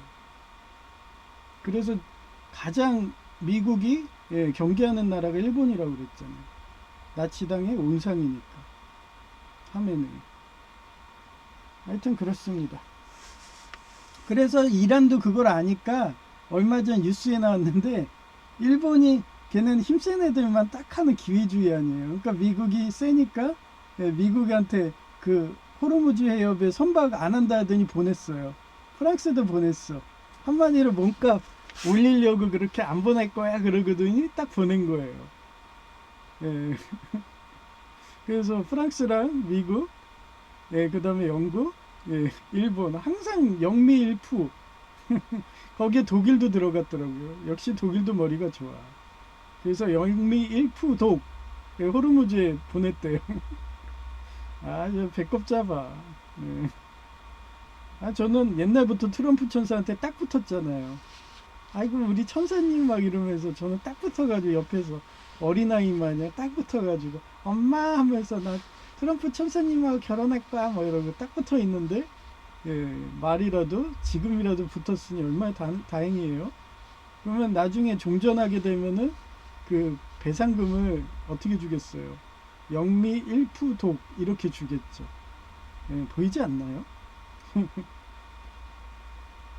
그래서 가장 미국이 경계하는 나라가 일본이라고 그랬잖아요. 나치당의 온상이니까. 하면은. 하여튼 그렇습니다. 그래서 이란도 그걸 아니까 얼마 전 뉴스에 나왔는데 일본이 걔는 힘센 애들만 딱 하는 기회주의 아니에요. 그러니까 미국이 세니까 미국한테 그 호르무즈 해협에 선박 안 한다 하더니 보냈어요. 프랑스도 보냈어. 한마디로 몸값 올리려고 그렇게 안 보낼 거야 그러거든요. 딱 보낸 거예요. 그래서 프랑스랑 미국, 그 다음에 영국, 일본 항상 영미일푸 거기에 독일도 들어갔더라고요. 역시 독일도 머리가 좋아. 그래서 영미일푸독 호르무즈에 보냈대요. 아, 배꼽 잡아. 저는 옛날부터 트럼프 천사한테 딱 붙었잖아요. 아이고 우리 천사님 막 이러면서 저는 딱 붙어가지고 옆에서 어린아이 마냥 딱 붙어가지고 엄마 하면서 나 트럼프 천사님하고 결혼할 거야 뭐 이러고 딱 붙어 있는데 말이라도 지금이라도 붙었으니 얼마나 다행이에요. 그러면 나중에 종전하게 되면은 그 배상금을 어떻게 주겠어요? 영미일푸독 이렇게 주겠죠. 보이지 않나요?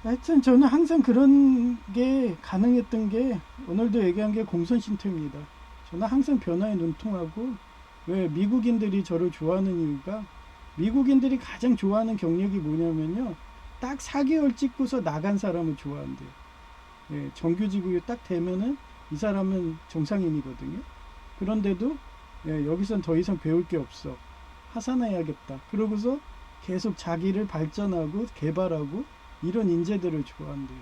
하여튼 저는 항상 그런 게 가능했던 게 오늘도 얘기한 게 공선신태입니다. 저는 항상 변화에 눈통하고 왜 미국인들이 저를 좋아하는 이유가, 미국인들이 가장 좋아하는 경력이 뭐냐면요, 딱 4개월 찍고서 나간 사람을 좋아한대요. 예, 정규직이 딱 되면은 이 사람은 정상인이거든요. 그런데도 여기선 더 이상 배울 게 없어, 하산해야겠다, 그러고서 계속 자기를 발전하고 개발하고 이런 인재들을 좋아한대요.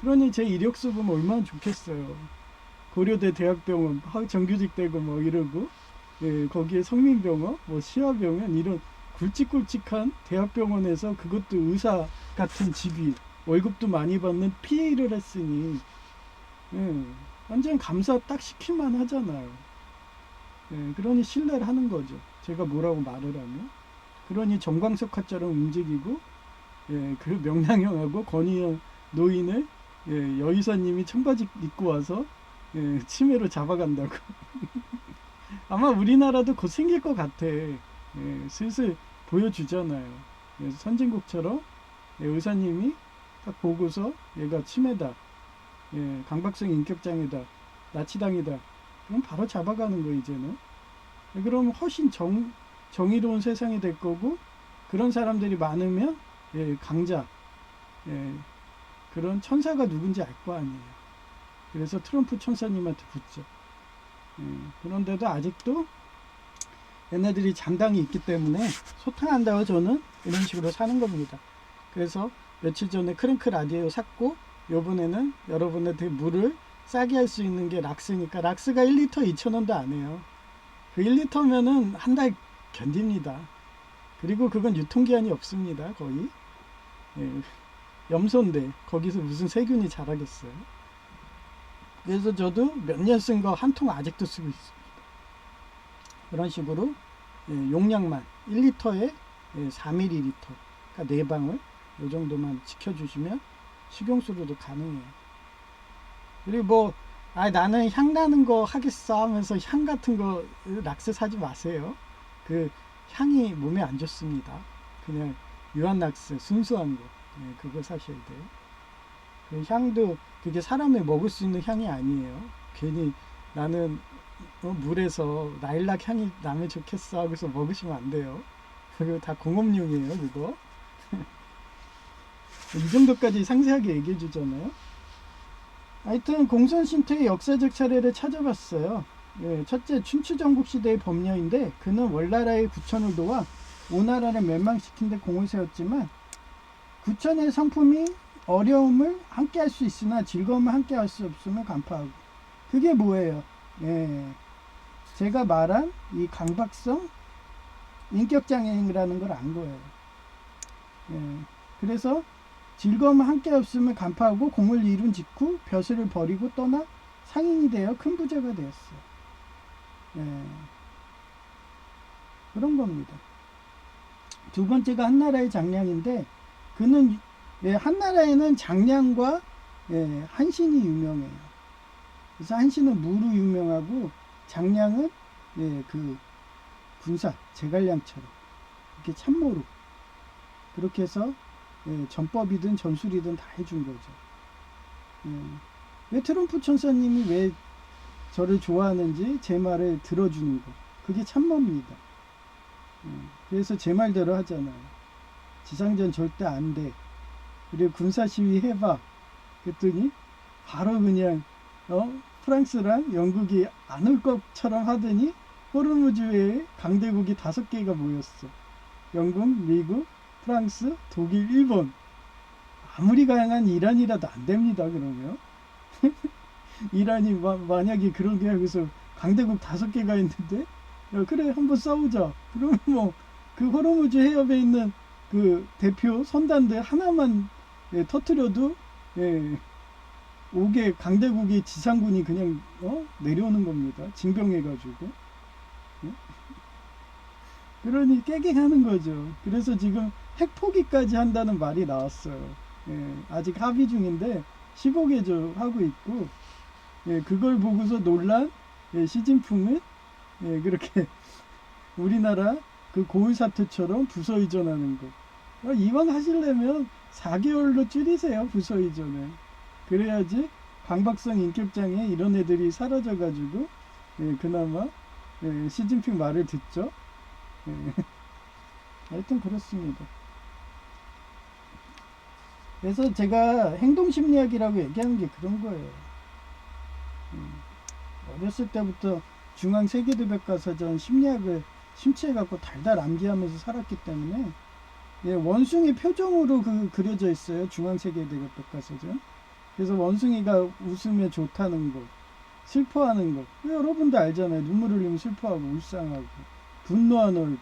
그러니 제 이력서 보면 얼마나 좋겠어요. 고려대 대학병원 정규직 되고 뭐 이러고, 거기에 성민병원, 뭐 시화병원, 이런 굵직굵직한 대학병원에서, 그것도 의사 같은 직위, 월급도 많이 받는 PA를 했으니, 완전 감사 딱 시킬만 하잖아요. 그러니 신뢰를 하는 거죠, 제가 뭐라고 말을 하면. 그러니 정광석화처럼 움직이고, 그 명랑형하고 권위형 노인을, 여의사님이 청바지 입고 와서 치매로 잡아간다고. 아마 우리나라도 곧 생길 것 같아. 슬슬 보여주잖아요. 선진국처럼 의사님이 딱 보고서 얘가 치매다, 강박성 인격장애다, 나치당이다, 그럼 바로 잡아가는 거 이제는. 그럼 훨씬 정의로운 세상이 될 거고, 그런 사람들이 많으면 강자, 그런 천사가 누군지 알 거 아니에요. 그래서 트럼프 천사님한테 붙죠. 그런데도 아직도 얘네들이 잔당이 있기 때문에 소탕한다고 저는 이런 식으로 사는 겁니다. 그래서 며칠 전에 크랭크 라디오 샀고, 요번에는 여러분한테 물을 싸게 할 수 있는 게 락스니까, 락스가 1리터 2,000원도 안 해요. 그 1리터면은 한 달 견딥니다. 그리고 그건 유통기한이 없습니다, 거의. 염소인데 거기서 무슨 세균이 자라겠어요. 그래서 저도 몇 년 쓴 거 한 통 아직도 쓰고 있습니다. 그런 식으로 용량만 1리터에 4ml, 그러니까 4방울 이 정도만 지켜주시면 식용수로도 가능해요. 그리고 뭐 나는 향 나는 거 하겠어 하면서 향 같은 거 락스 사지 마세요. 그 향이 몸에 안 좋습니다. 그냥 유한 락스 순수한 거, 그거 사셔야 돼요. 그 향도 그게 사람이 먹을 수 있는 향이 아니에요. 괜히 나는 물에서 라일락 향이 나면 좋겠어 하고서 먹으시면 안 돼요. 그거 다 공업용이에요, 그거. 이 정도까지 상세하게 얘기해 주잖아요. 하여튼 공손신토의 역사적 차례를 찾아봤어요. 첫째, 춘추전국 시대의 범녀인데, 그는 월나라의 구천을 도와 오나라를 멸망시킨 데 공을 세웠지만, 구천의 성품이 어려움을 함께 할 수 있으나 즐거움을 함께 할 수 없음을 간파하고. 그게 뭐예요? 제가 말한 이 강박성 인격장애인이라는 걸 안 거예요. 그래서 즐거움을 함께 없음을 간파하고 공을 이룬 직후 벼슬을 버리고 떠나 상인이 되어 큰 부자가 되었어요. 그런 겁니다. 두 번째가 한나라의 장량인데, 그는 한나라에는 장량과 한신이 유명해요. 그래서 한신은 무로 유명하고, 장량은 그 군사 제갈량처럼 이렇게 참모로, 그렇게 해서 전법이든 전술이든 다 해준 거죠. 왜 트럼프 천사님이 왜 저를 좋아하는지 제 말을 들어주는 거, 그게 참모입니다. 그래서 제 말대로 하잖아요. 지상전 절대 안 돼. 그리고 군사 시위 해봐. 그랬더니 바로 그냥 프랑스랑 영국이 안 올 것처럼 하더니 호르무즈에 강대국이 5개가 모였어. 영국, 미국, 프랑스, 독일, 일본. 아무리 강한 이란이라도 안 됩니다, 그러면. 이란이 만약에 그러게 하고서 강대국 5개가 있는데, 그래 한번 싸우자. 그러면 뭐 그 호르무즈 해협에 있는 그 대표 선단들 하나만 터트려도 5개 강대국의 지상군이 그냥 내려오는 겁니다. 징병해가지고. 그러니 깨갱하는 거죠. 그래서 지금 핵포기까지 한다는 말이 나왔어요. 아직 합의 중인데 15개조 하고 있고, 그걸 보고서 놀란 시진핑은 그렇게 우리나라 그 고을 사태처럼 부서 이전하는 거. 이왕 하시려면 4개월로 줄이세요, 부서 이전을. 그래야지 강박성 인격장애 이런 애들이 사라져가지고 그나마 예, 시진핑 말을 듣죠. 예, 하여튼 그렇습니다. 그래서 제가 행동심리학이라고 얘기하는 게 그런 거예요. 어렸을 때부터 중앙세계대백과사전 심리학을 심취해갖고 달달 암기하면서 살았기 때문에, 예, 원숭이 표정으로 그려져 있어요. 중앙세계대백과사전. 그래서 원숭이가 웃으면 좋다는 거, 슬퍼하는 거. 여러분도 알잖아요. 눈물 흘리면 슬퍼하고 울상하고 분노한 얼굴.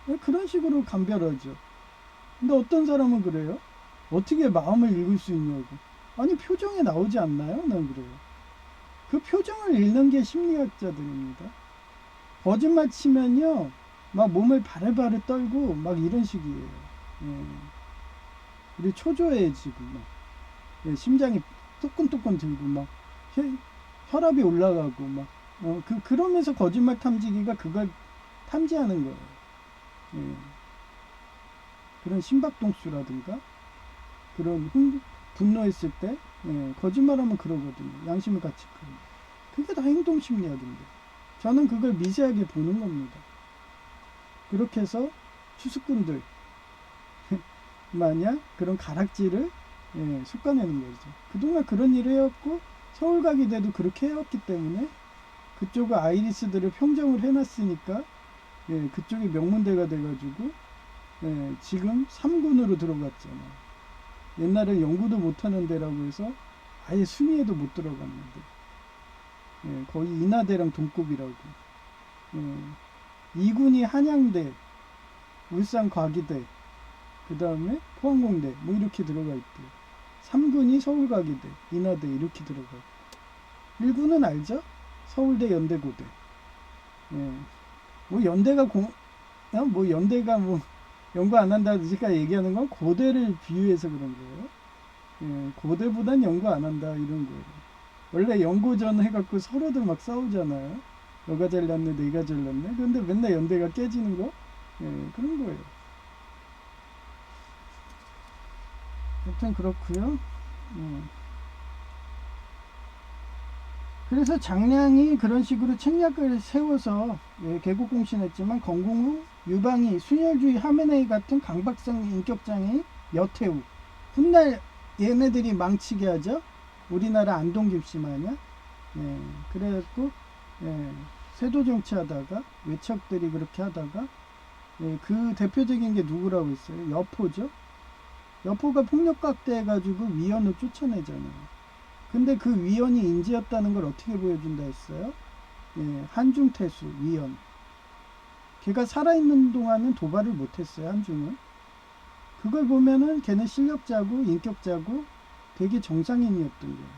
예, 그런 식으로 감별하죠. 근데 어떤 사람은 그래요. 어떻게 마음을 읽을 수 있냐고. 아니 표정에 나오지 않나요? 난 그래요. 그 표정을 읽는 게 심리학자들입니다. 거짓말 치면요, 막 몸을 바글바글 떨고 막 이런 식이에요. 예. 우리 초조해지고 막, 예, 심장이 뚜끈뚜끈 들고 막 혈압이 올라가고 막, 그러면서 거짓말 탐지기가 그걸 탐지하는 거예요. 예. 그런 심박동수라든가 그런 분노했을 때, 예, 거짓말하면 그러거든요. 양심을 같이 그러고. 그게 다 행동심리학인데 저는 그걸 미세하게 보는 겁니다. 그렇게 해서 추수꾼들 만약 그런 가락지를, 예, 솎아내는 거죠. 그동안 그런 일을 해왔고 서울 가게 돼도 그렇게 해왔기 때문에 그쪽의 아이리스들을 평정을 해놨으니까, 예, 그쪽이 명문대가 돼가지고, 예, 지금 3군으로 들어갔잖아요. 옛날에 연구도 못하는 데라고 해서 아예 순위에도 못 들어갔는데, 예, 거의 인하대랑 동급이라고. 예, 2군이 한양대, 울산과기대, 그 다음에 포항공대 뭐 이렇게 들어가 있대요. 3군이 서울과기대, 인하대 이렇게 들어가요. 1군은 알죠? 서울대, 연대고대. 예, 뭐 연대가 뭐 연대가 뭐 연구 안 한다고 제가 얘기하는 건 고대를 비유해서 그런 거예요. 예, 고대보단 연구 안 한다 이런 거예요. 원래 연고전 해갖고 서로들 막 싸우잖아요. 너가 잘났네 내가 잘났네. 그런데 맨날 연대가 깨지는 거, 예, 그런 거예요. 하여튼 그렇고요. 그래서 장량이 그런 식으로 책략을 세워서, 예, 개국공신했지만 건국 후 유방이, 순혈주의 하메네이 같은 강박성 인격장애인 여태우, 훗날 얘네들이 망치게 하죠. 우리나라 안동김씨 마냥. 예, 그래갖고, 예, 세도 정치하다가 외척들이 그렇게 하다가, 예, 그 대표적인 게 누구라고 했어요? 여포죠. 여포가 폭력각대해가지고 위원을 쫓아내잖아요. 근데 그 위원이 인재였다는 걸 어떻게 보여준다 했어요? 예, 한중태수 위원. 걔가 살아있는 동안은 도발을 못했어요. 한중은. 그걸 보면은 걔는 실력자고 인격자고 되게 정상인이었던 거예요.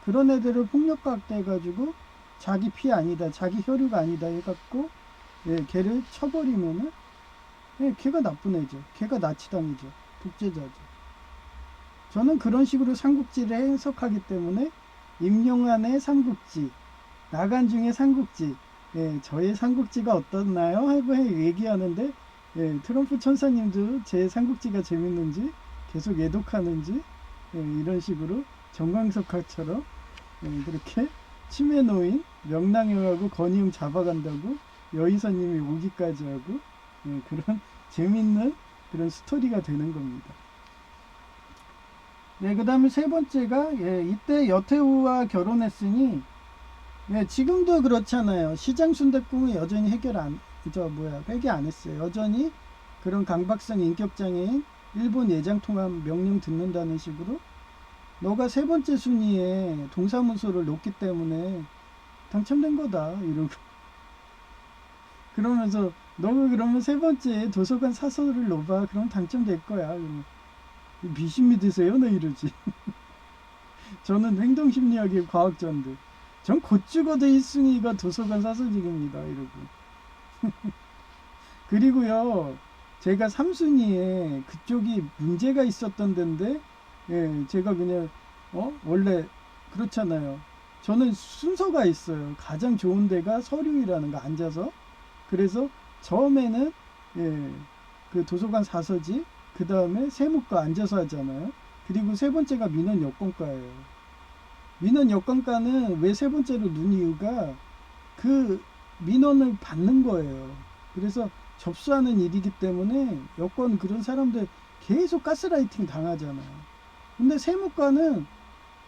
그런 애들을 폭력각대해가지고 자기 피 아니다, 자기 혈육 아니다 해갖고, 예, 걔를 쳐버리면은, 예, 걔가 나쁜 애죠. 걔가 나치당이죠. 독재자죠. 저는 그런 식으로 삼국지를 해석하기 때문에 임용환의 삼국지, 나간중의 삼국지, 예, 저의 삼국지가 어떻나요? 하고 얘기하는데, 예, 트럼프 천사님도 제 삼국지가 재밌는지 계속 애독하는지, 예, 이런 식으로 정광석화처럼, 예, 그렇게 치매 노인 명랑형하고 건희웅 잡아간다고 여의사님이 오기까지 하고, 예, 그런 재밌는 그런 스토리가 되는 겁니다. 네, 그 다음에 세 번째가, 예, 이때 여태우와 결혼했으니, 예, 지금도 그렇잖아요. 시장 순댓국은 여전히 회개 안 했어요. 여전히 그런 강박성 인격장애인 일본 예장통합 명령 듣는다는 식으로, 너가 세 번째 순위에 동사무소를 놓기 때문에 당첨된 거다 이러고, 그러면서 너가 그러면 세 번째 도서관 사서를 놓봐. 그럼 당첨될 거야. 그러면 미신 믿으세요? 나 이러지. 저는 행동심리학의 과학자인데 전 곧 죽어도 1순위가 도서관 사서직입니다 이러고. 그리고요, 제가 3순위에 그쪽이 문제가 있었던 데인데, 예, 제가 그냥, 원래 그렇잖아요. 저는 순서가 있어요. 가장 좋은 데가 서류이라는 거 앉아서. 그래서 처음에는, 예, 그 도서관 사서지, 그 다음에 세무과 앉아서 하잖아요. 그리고 세 번째가 민원 여건과예요. 민원 여건과는 왜 세 번째로 눈 이유가, 그 민원을 받는 거예요. 그래서 접수하는 일이기 때문에 여권 그런 사람들 계속 가스라이팅 당하잖아요. 근데 세무과는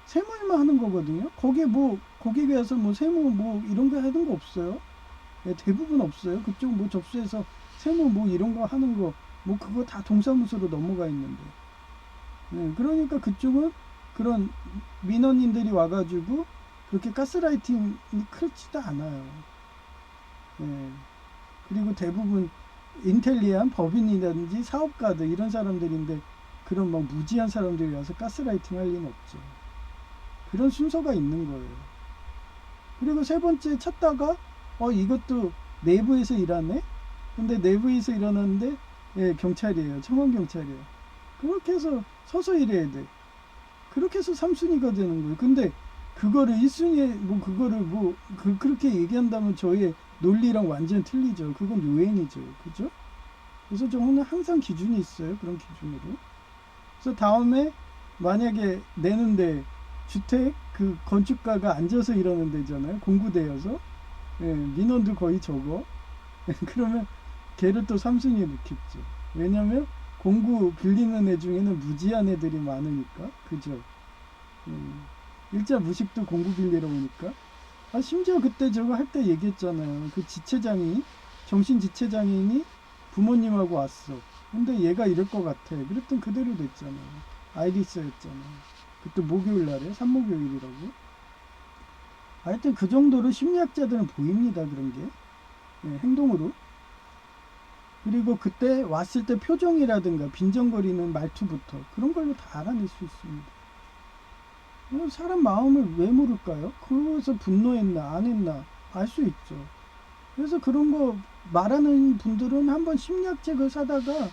세무일만 하는 거거든요. 거기에 뭐 고객에 와서 뭐 세무 뭐 이런 거 하는 거 없어요. 예, 대부분 없어요. 그쪽 뭐 접수해서 세무 뭐 이런 거 하는 거 뭐 그거 다 동사무소로 넘어가 있는데. 예, 그러니까 그쪽은 그런 민원인들이 와가지고 그렇게 가스라이팅이 크지도 않아요. 예, 그리고 대부분 인텔리한 법인이라든지 사업가들 이런 사람들인데 그런 막 무지한 사람들이 와서 가스라이팅 할 리는 없죠. 그런 순서가 있는 거예요. 그리고 세 번째 찾다가 이것도 내부에서 일하네. 근데 내부에서 일어났는데 예, 경찰이에요. 청원경찰이에요. 그렇게 해서 서서 일해야 돼. 그렇게 해서 3순위가 되는 거예요. 근데 그거를 1순위에 뭐 그거를 뭐 그렇게 얘기한다면 저의 논리랑 완전 틀리죠. 그건 요행이죠. 그죠? 그래서 저는 항상 기준이 있어요. 그런 기준으로. 그래서 다음에 만약에 내는데 주택 그 건축가가 앉아서 일하는 데잖아요. 공구되어서. 예, 민원도 거의 적어. 그러면 걔를 또 3순위에 넣겠죠. 왜냐면 공구 빌리는 애 중에는 무지한 애들이 많으니까. 그죠? 일자 무식도 공구 빌리러 오니까. 심지어 그때 저거 할 때 얘기했잖아요. 그 지체장이, 정신지체장인이 부모님하고 왔어. 근데 얘가 이럴 것 같아. 그랬더니 그대로 됐잖아요. 아이리스였잖아요. 그때 목요일 날에, 산목요일이라고. 하여튼 그 정도로 심리학자들은 보입니다. 그런 게. 예, 행동으로. 그리고 그때 왔을 때 표정이라든가 빈정거리는 말투부터 그런 걸로 다 알아낼 수 있습니다. 사람 마음을 왜 모를까요? 그래서 분노했나 안 했나 알 수 있죠. 그래서 그런 거 말하는 분들은 한번 심리학 책을 사다가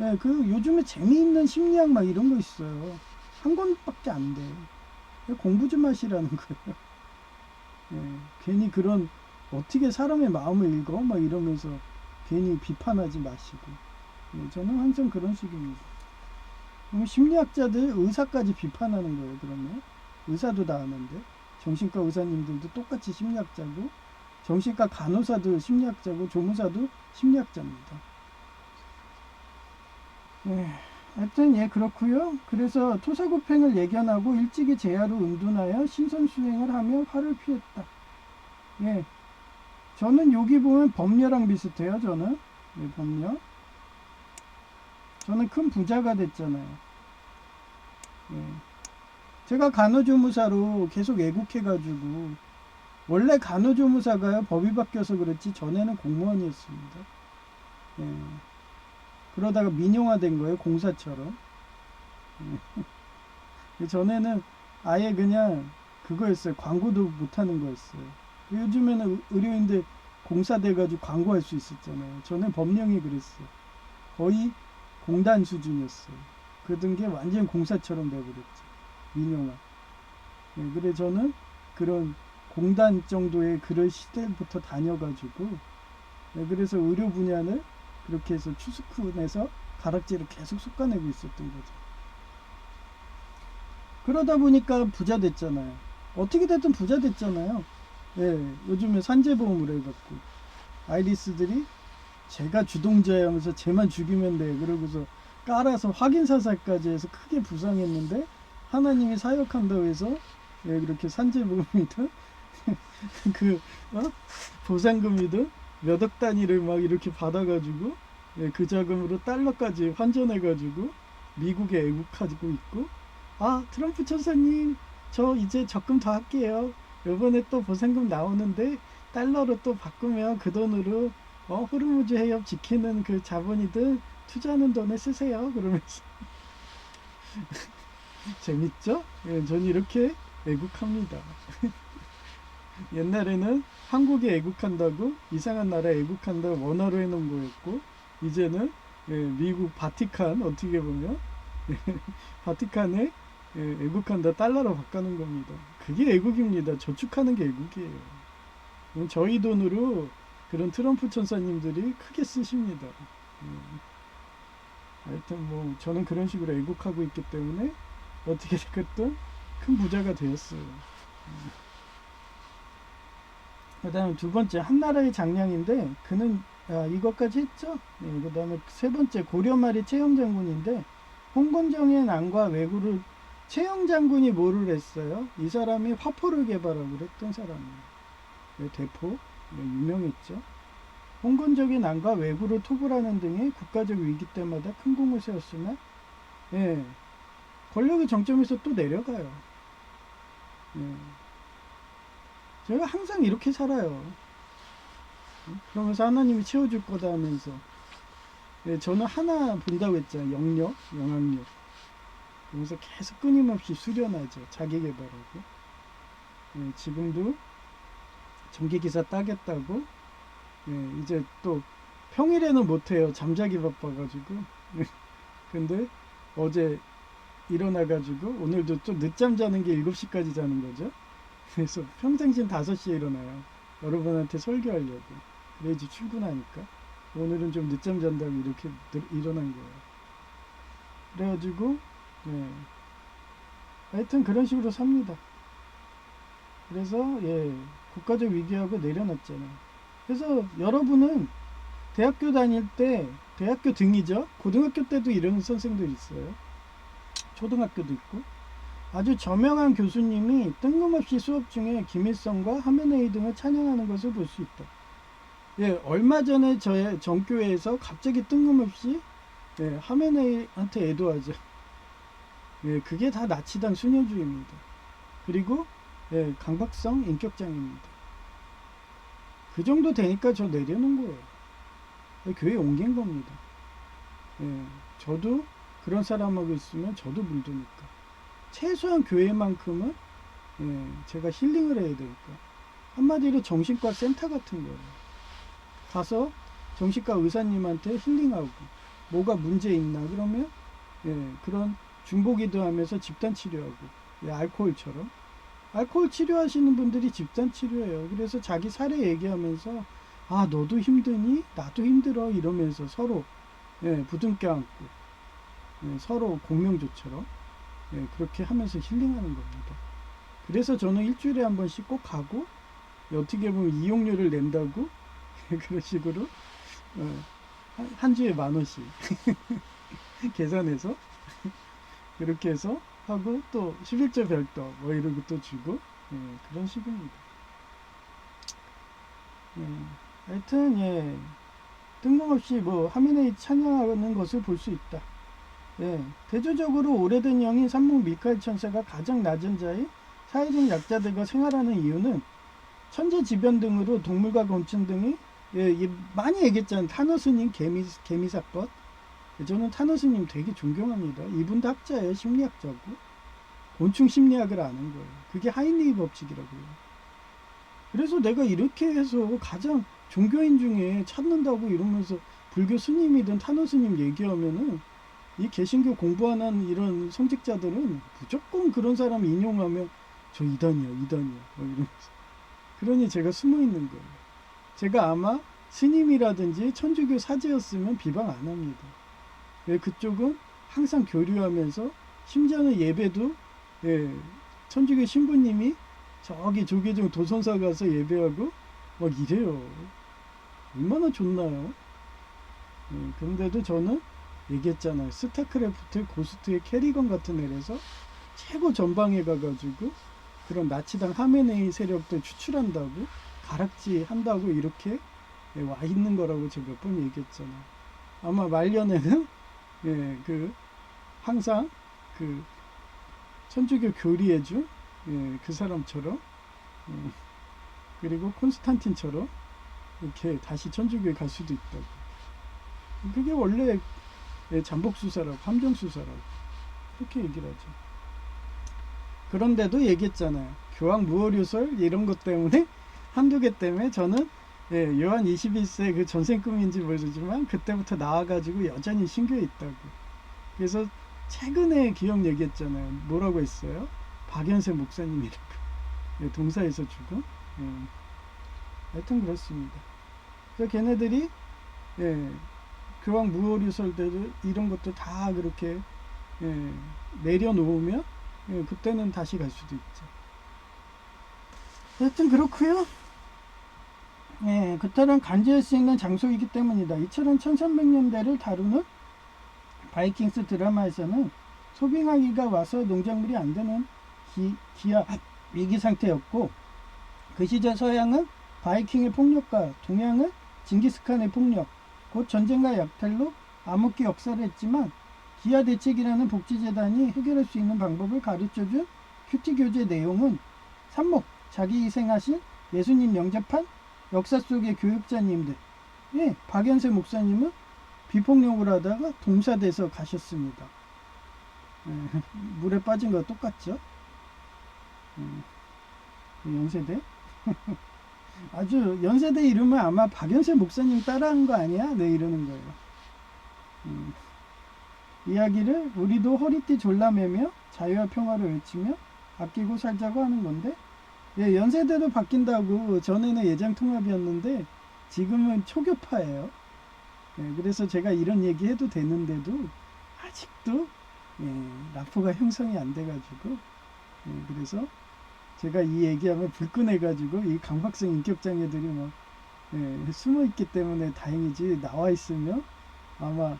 예, 그 요즘에 재미있는 심리학 막 이런 거 있어요. 한 권밖에 안 돼. 공부 좀 하시라는 거예요. 예, 괜히 그런 어떻게 사람의 마음을 읽어? 막 이러면서 괜히 비판하지 마시고. 예, 저는 항상 그런 식입니다. 그럼 심리학자들 의사까지 비판하는 거예요. 그러면 의사도 다 하는데 정신과 의사님들도 똑같이 심리학자고 정신과 간호사도 심리학자고 조무사도 심리학자입니다. 예, 하여튼 예 그렇고요. 그래서 토사구팽을 예견하고 일찍이 제야로 은둔하여 신선수행을 하며 화를 피했다. 예, 저는 여기 보면 법녀랑 비슷해요. 저는 예, 법녀. 저는 큰 부자가 됐잖아요. 예. 제가 간호조무사로 계속 애국해가지고 원래 간호조무사가요 법이 바뀌어서 그렇지 전에는 공무원이었습니다. 예. 그러다가 민영화된 거예요 공사처럼. 예. 전에는 아예 그냥 그거였어요. 광고도 못하는 거였어요. 요즘에는 의료인들 공사 돼가지고 광고할 수 있었잖아요. 전에 법령이 그랬어요. 거의 공단 수준이었어요. 그러던 게 완전 공사처럼 돼버렸죠. 민영화. 예, 그래 저는 그런 공단 정도의 그런 시대부터 다녀가지고 예, 그래서 의료 분야를 그렇게 해서 추스kun해서 가락지를 계속 솎아내고 있었던 거죠. 그러다 보니까 부자 됐잖아요. 어떻게 됐든 부자 됐잖아요. 예, 요즘에 산재보험을 해갖고 아이리스들이 제가 주동자야 하면서 쟤만 죽이면 돼 그러고서 깔아서 확인사살까지 해서 크게 부상했는데 하나님이 사역한다고 해서 예, 그렇게 산재보험이든 그 보상금이든 몇 억 단위를 막 이렇게 받아가지고 예, 그 자금으로 달러까지 환전해가지고 미국에 애국하고 있고 트럼프 천사님 저 이제 적금 더 할게요. 요번에 또 보상금 나오는데 달러로 또 바꾸면 그 돈으로 호르무즈 해협 지키는 그 자본이든 투자하는 돈에 쓰세요. 그러면서 재밌죠? 예, 전 이렇게 애국합니다. 옛날에는 한국에 애국한다고 이상한 나라 애국한다고 원화로 해놓은 거였고 이제는 예, 미국 바티칸 어떻게 보면 바티칸에 예, 애국한다 달러로 바꾸는 겁니다. 그게 애국입니다. 저축하는 게 애국이에요. 저희 돈으로 그런 트럼프 천사님들이 크게 쓰십니다. 하여튼 뭐 저는 그런 식으로 애국하고 있기 때문에 어떻게 됐든 큰 부자가 되었어요. 그 다음에 두 번째 한나라의 장량인데 그는 이것까지 했죠. 네, 그 다음에 세 번째 고려말이 채영장군인데 홍건정의 난과 왜구를 채영장군이 뭐를 했어요? 이 사람이 화포를 개발하고 그랬던 사람이에요. 네, 대포 네, 유명했죠. 홍건적의 난과 왜구를 토벌하는 등의 국가적 위기 때마다 큰 공을 세웠으나 예, 권력의 정점에서 또 내려가요. 예. 제가 항상 이렇게 살아요. 그러면서 하나님이 채워줄 거다 하면서 예, 저는 하나 본다고 했잖아요. 영역, 영향력. 그래서 계속 끊임없이 수련하죠. 자기 개발하고. 예, 지금도 전기기사 따겠다고 예, 이제 또 평일에는 못해요. 잠자기 바빠가지고. 근데 어제 일어나가지고 오늘도 좀 늦잠 자는 게 7시까지 자는 거죠. 그래서 평상시엔 5시에 일어나요. 여러분한테 설교하려고. 그래야지 출근하니까. 오늘은 좀 늦잠 잔다고 이렇게 일어난 거예요. 그래가지고 예. 하여튼 그런 식으로 삽니다. 그래서 예, 국가적 위기하고 내려놨잖아요. 그래서 여러분은 대학교 다닐 때 대학교 등이죠. 고등학교 때도 이런 선생들 있어요. 초등학교도 있고 아주 저명한 교수님이 뜬금없이 수업 중에 김일성과 하메네이 등을 찬양하는 것을 볼 수 있다. 예, 얼마 전에 저의 전교회에서 갑자기 뜬금없이 예, 하메네이한테 애도하죠. 예, 그게 다 나치당 순혈주의입니다. 그리고 예, 강박성 인격장애입니다. 그 정도 되니까 저 내려놓은 거예요. 교회 옮긴 겁니다. 예, 저도 그런 사람하고 있으면 저도 물드니까. 최소한 교회만큼은 예, 제가 힐링을 해야 되니까. 한마디로 정신과 센터 같은 거예요. 가서 정신과 의사님한테 힐링하고 뭐가 문제 있나 그러면 예, 그런 중보기도 하면서 집단 치료하고 예, 알코올처럼 알코올 치료하시는 분들이 집단 치료예요. 그래서 자기 사례 얘기하면서 아 너도 힘드니 나도 힘들어 이러면서 서로 예, 부둥켜 안고 예, 서로 공명조처럼 예, 그렇게 하면서 힐링하는 겁니다. 그래서 저는 일주일에 한 번씩 꼭 가고 어떻게 보면 이용료를 낸다고 그런 식으로 한 주에 10,000원씩 계산해서 그렇게 해서 하고 또 11조 별도 뭐 이런 것도 주고 예, 그런 식입니다. 예, 하여튼 예, 뜬금없이 뭐 하미네이 찬양하는 것을 볼 수 있다. 예, 대조적으로 오래된 영인 산목 미카엘 천사가 가장 낮은 자의 사회적 약자들과 생활하는 이유는 천재지변 등으로 동물과 곤충 등이 예, 많이 얘기했잖아요. 타노스님 개미 사건. 저는 타노스님 되게 존경합니다. 이분도 학자예요. 심리학자고. 곤충 심리학을 아는 거예요. 그게 하이니히 법칙이라고요. 그래서 내가 이렇게 해서 가장 종교인 중에 찾는다고 이러면서 불교 스님이든 타노스님 얘기하면은 이 개신교 공부 안 한 이런 성직자들은 무조건 그런 사람 인용하면 저 이단이야 뭐 이러면서. 그러니 제가 숨어 있는 거예요. 제가 아마 스님이라든지 천주교 사제였으면 비방 안 합니다. 왜 그쪽은 항상 교류하면서 심지어는 예배도 예, 천주교 신부님이 저기 조계종 도선사 가서 예배하고 막 이래요. 얼마나 좋나요? 예, 그런데도 저는 얘기했잖아요. 스타크래프트 고스트의 캐리건 같은 애라서 최고 전방에 가가지고 그런 나치당 하메네이 세력들 추출한다고 가락지 한다고 이렇게 와 있는 거라고 제가 몇 번 얘기했잖아요. 아마 말년에는 예, 그 항상 그 천주교 교리해준 예, 그 사람처럼 그리고 콘스탄틴처럼 이렇게 다시 천주교에 갈 수도 있다고. 그게 원래 예, 잠복수사라고 함정수사라고 그렇게 얘기를 하죠. 그런데도 얘기했잖아요. 교황 무오류설 이런 것 때문에 한두 개 때문에 저는 예, 요한 21세 그 전생 꿈인지 모르지만 그때부터 나와가지고 여전히 신교에 있다고. 그래서 최근에 기억 얘기했잖아요. 뭐라고 했어요? 박연세 목사님이라고. 예, 동사에서 죽은. 예. 하여튼 그렇습니다. 그래서 걔네들이 예, 교황 무오류설들 이런 것도 다 그렇게 예, 내려놓으면 예, 그때는 다시 갈 수도 있죠. 하여튼 그렇고요. 예, 그때는 간주할 수 있는 장소이기 때문이다. 이처럼 1300년대를 다루는 바이킹스 드라마에서는 소빙하기가 와서 농작물이 안 되는 기아 위기 상태였고, 그 시절 서양은 바이킹의 폭력과 동양은 징기스칸의 폭력, 곧 전쟁과 약탈로 암흑기 역사를 했지만, 기아 대책이라는 복지재단이 해결할 수 있는 방법을 가르쳐준 큐티 교재 내용은 삽목, 자기 희생하신 예수님 영접한 역사 속의 교육자님들. 예, 박연세 목사님은 비폭력을 하다가 동사돼서 가셨습니다. 예, 물에 빠진 거 똑같죠? 연세대? 아주 연세대 이름은 아마 박연세 목사님 따라한 거 아니야? 네, 이러는 거예요. 이야기를 우리도 허리띠 졸라매며 자유와 평화를 외치며 아끼고 살자고 하는 건데, 예, 연세대도 바뀐다고. 전에는 예장통합이었는데 지금은 초교파예요. 예, 그래서 제가 이런 얘기 해도 되는데도 아직도 라포가 형성이 안 돼가지고, 그래서 제가 이 얘기하면 불끈해가지고 이 강박성 인격장애들이 막 숨어 있기 때문에 다행이지, 나와 있으면 아마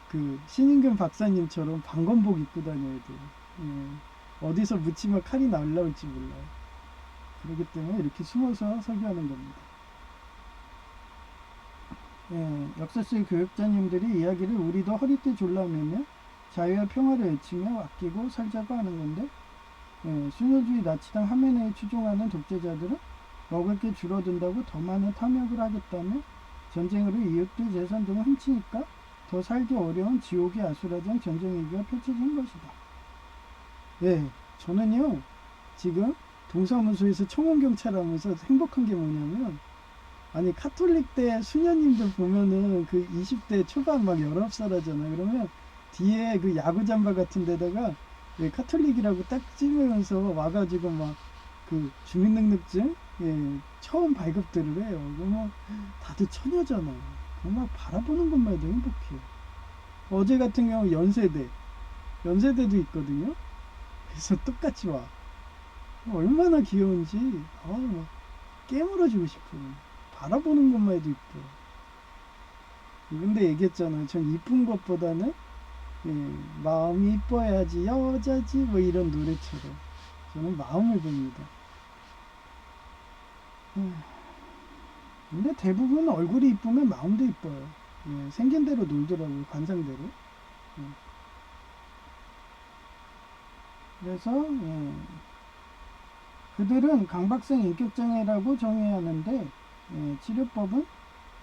그 신임금 박사님처럼 방검복 입고 다녀야 돼요. 어디서 묻히면 칼이 날라올지 몰라요. 그렇기 때문에 이렇게 숨어서 설교하는 겁니다. 역사 속 교육자님들이 이야기를 우리도 허리띠 졸라매며 자유와 평화를 외치며 아끼고 살자고 하는 건데, 순혈주의 나치당 하메네이 추종하는 독재자들은 먹을 게 줄어든다고 더 많은 탐욕을 하겠다며 전쟁으로 이웃들 재산 등을 훔치니까 더 살기 어려운 지옥의 아수라장 전쟁 위기가 펼쳐진 것이다. 예, 저는요 지금 동사무소에서 청원경찰 하면서 행복한 게 뭐냐면, 아니 카톨릭 때 수녀님들 보면은 그 20대 초반 막 19살 하잖아. 그러면 뒤에 그 야구 잠바 같은 데다가 카톨릭이라고 딱 찍으면서 와가지고 막 그 주민등록증 처음 발급들을 해요. 그러면 다들 처녀잖아요. 정말 바라보는 것만 해도 행복해요. 어제 같은 경우 연세대도 있거든요. 그래서 똑같이 와. 얼마나 귀여운지 막 깨물어주고 싶어요. 바라보는 것만 해도 이뻐. 근데 얘기했잖아요. 전 이쁜 것보다는 마음이 이뻐야지 여자지 뭐 이런 노래처럼 저는 마음을 봅니다. 근데 대부분 얼굴이 이쁘면 마음도 이뻐요. 생긴 대로 놀더라고요. 관상대로. 그래서 그들은 강박성 인격장애라고 정의해야 하는데, 치료법은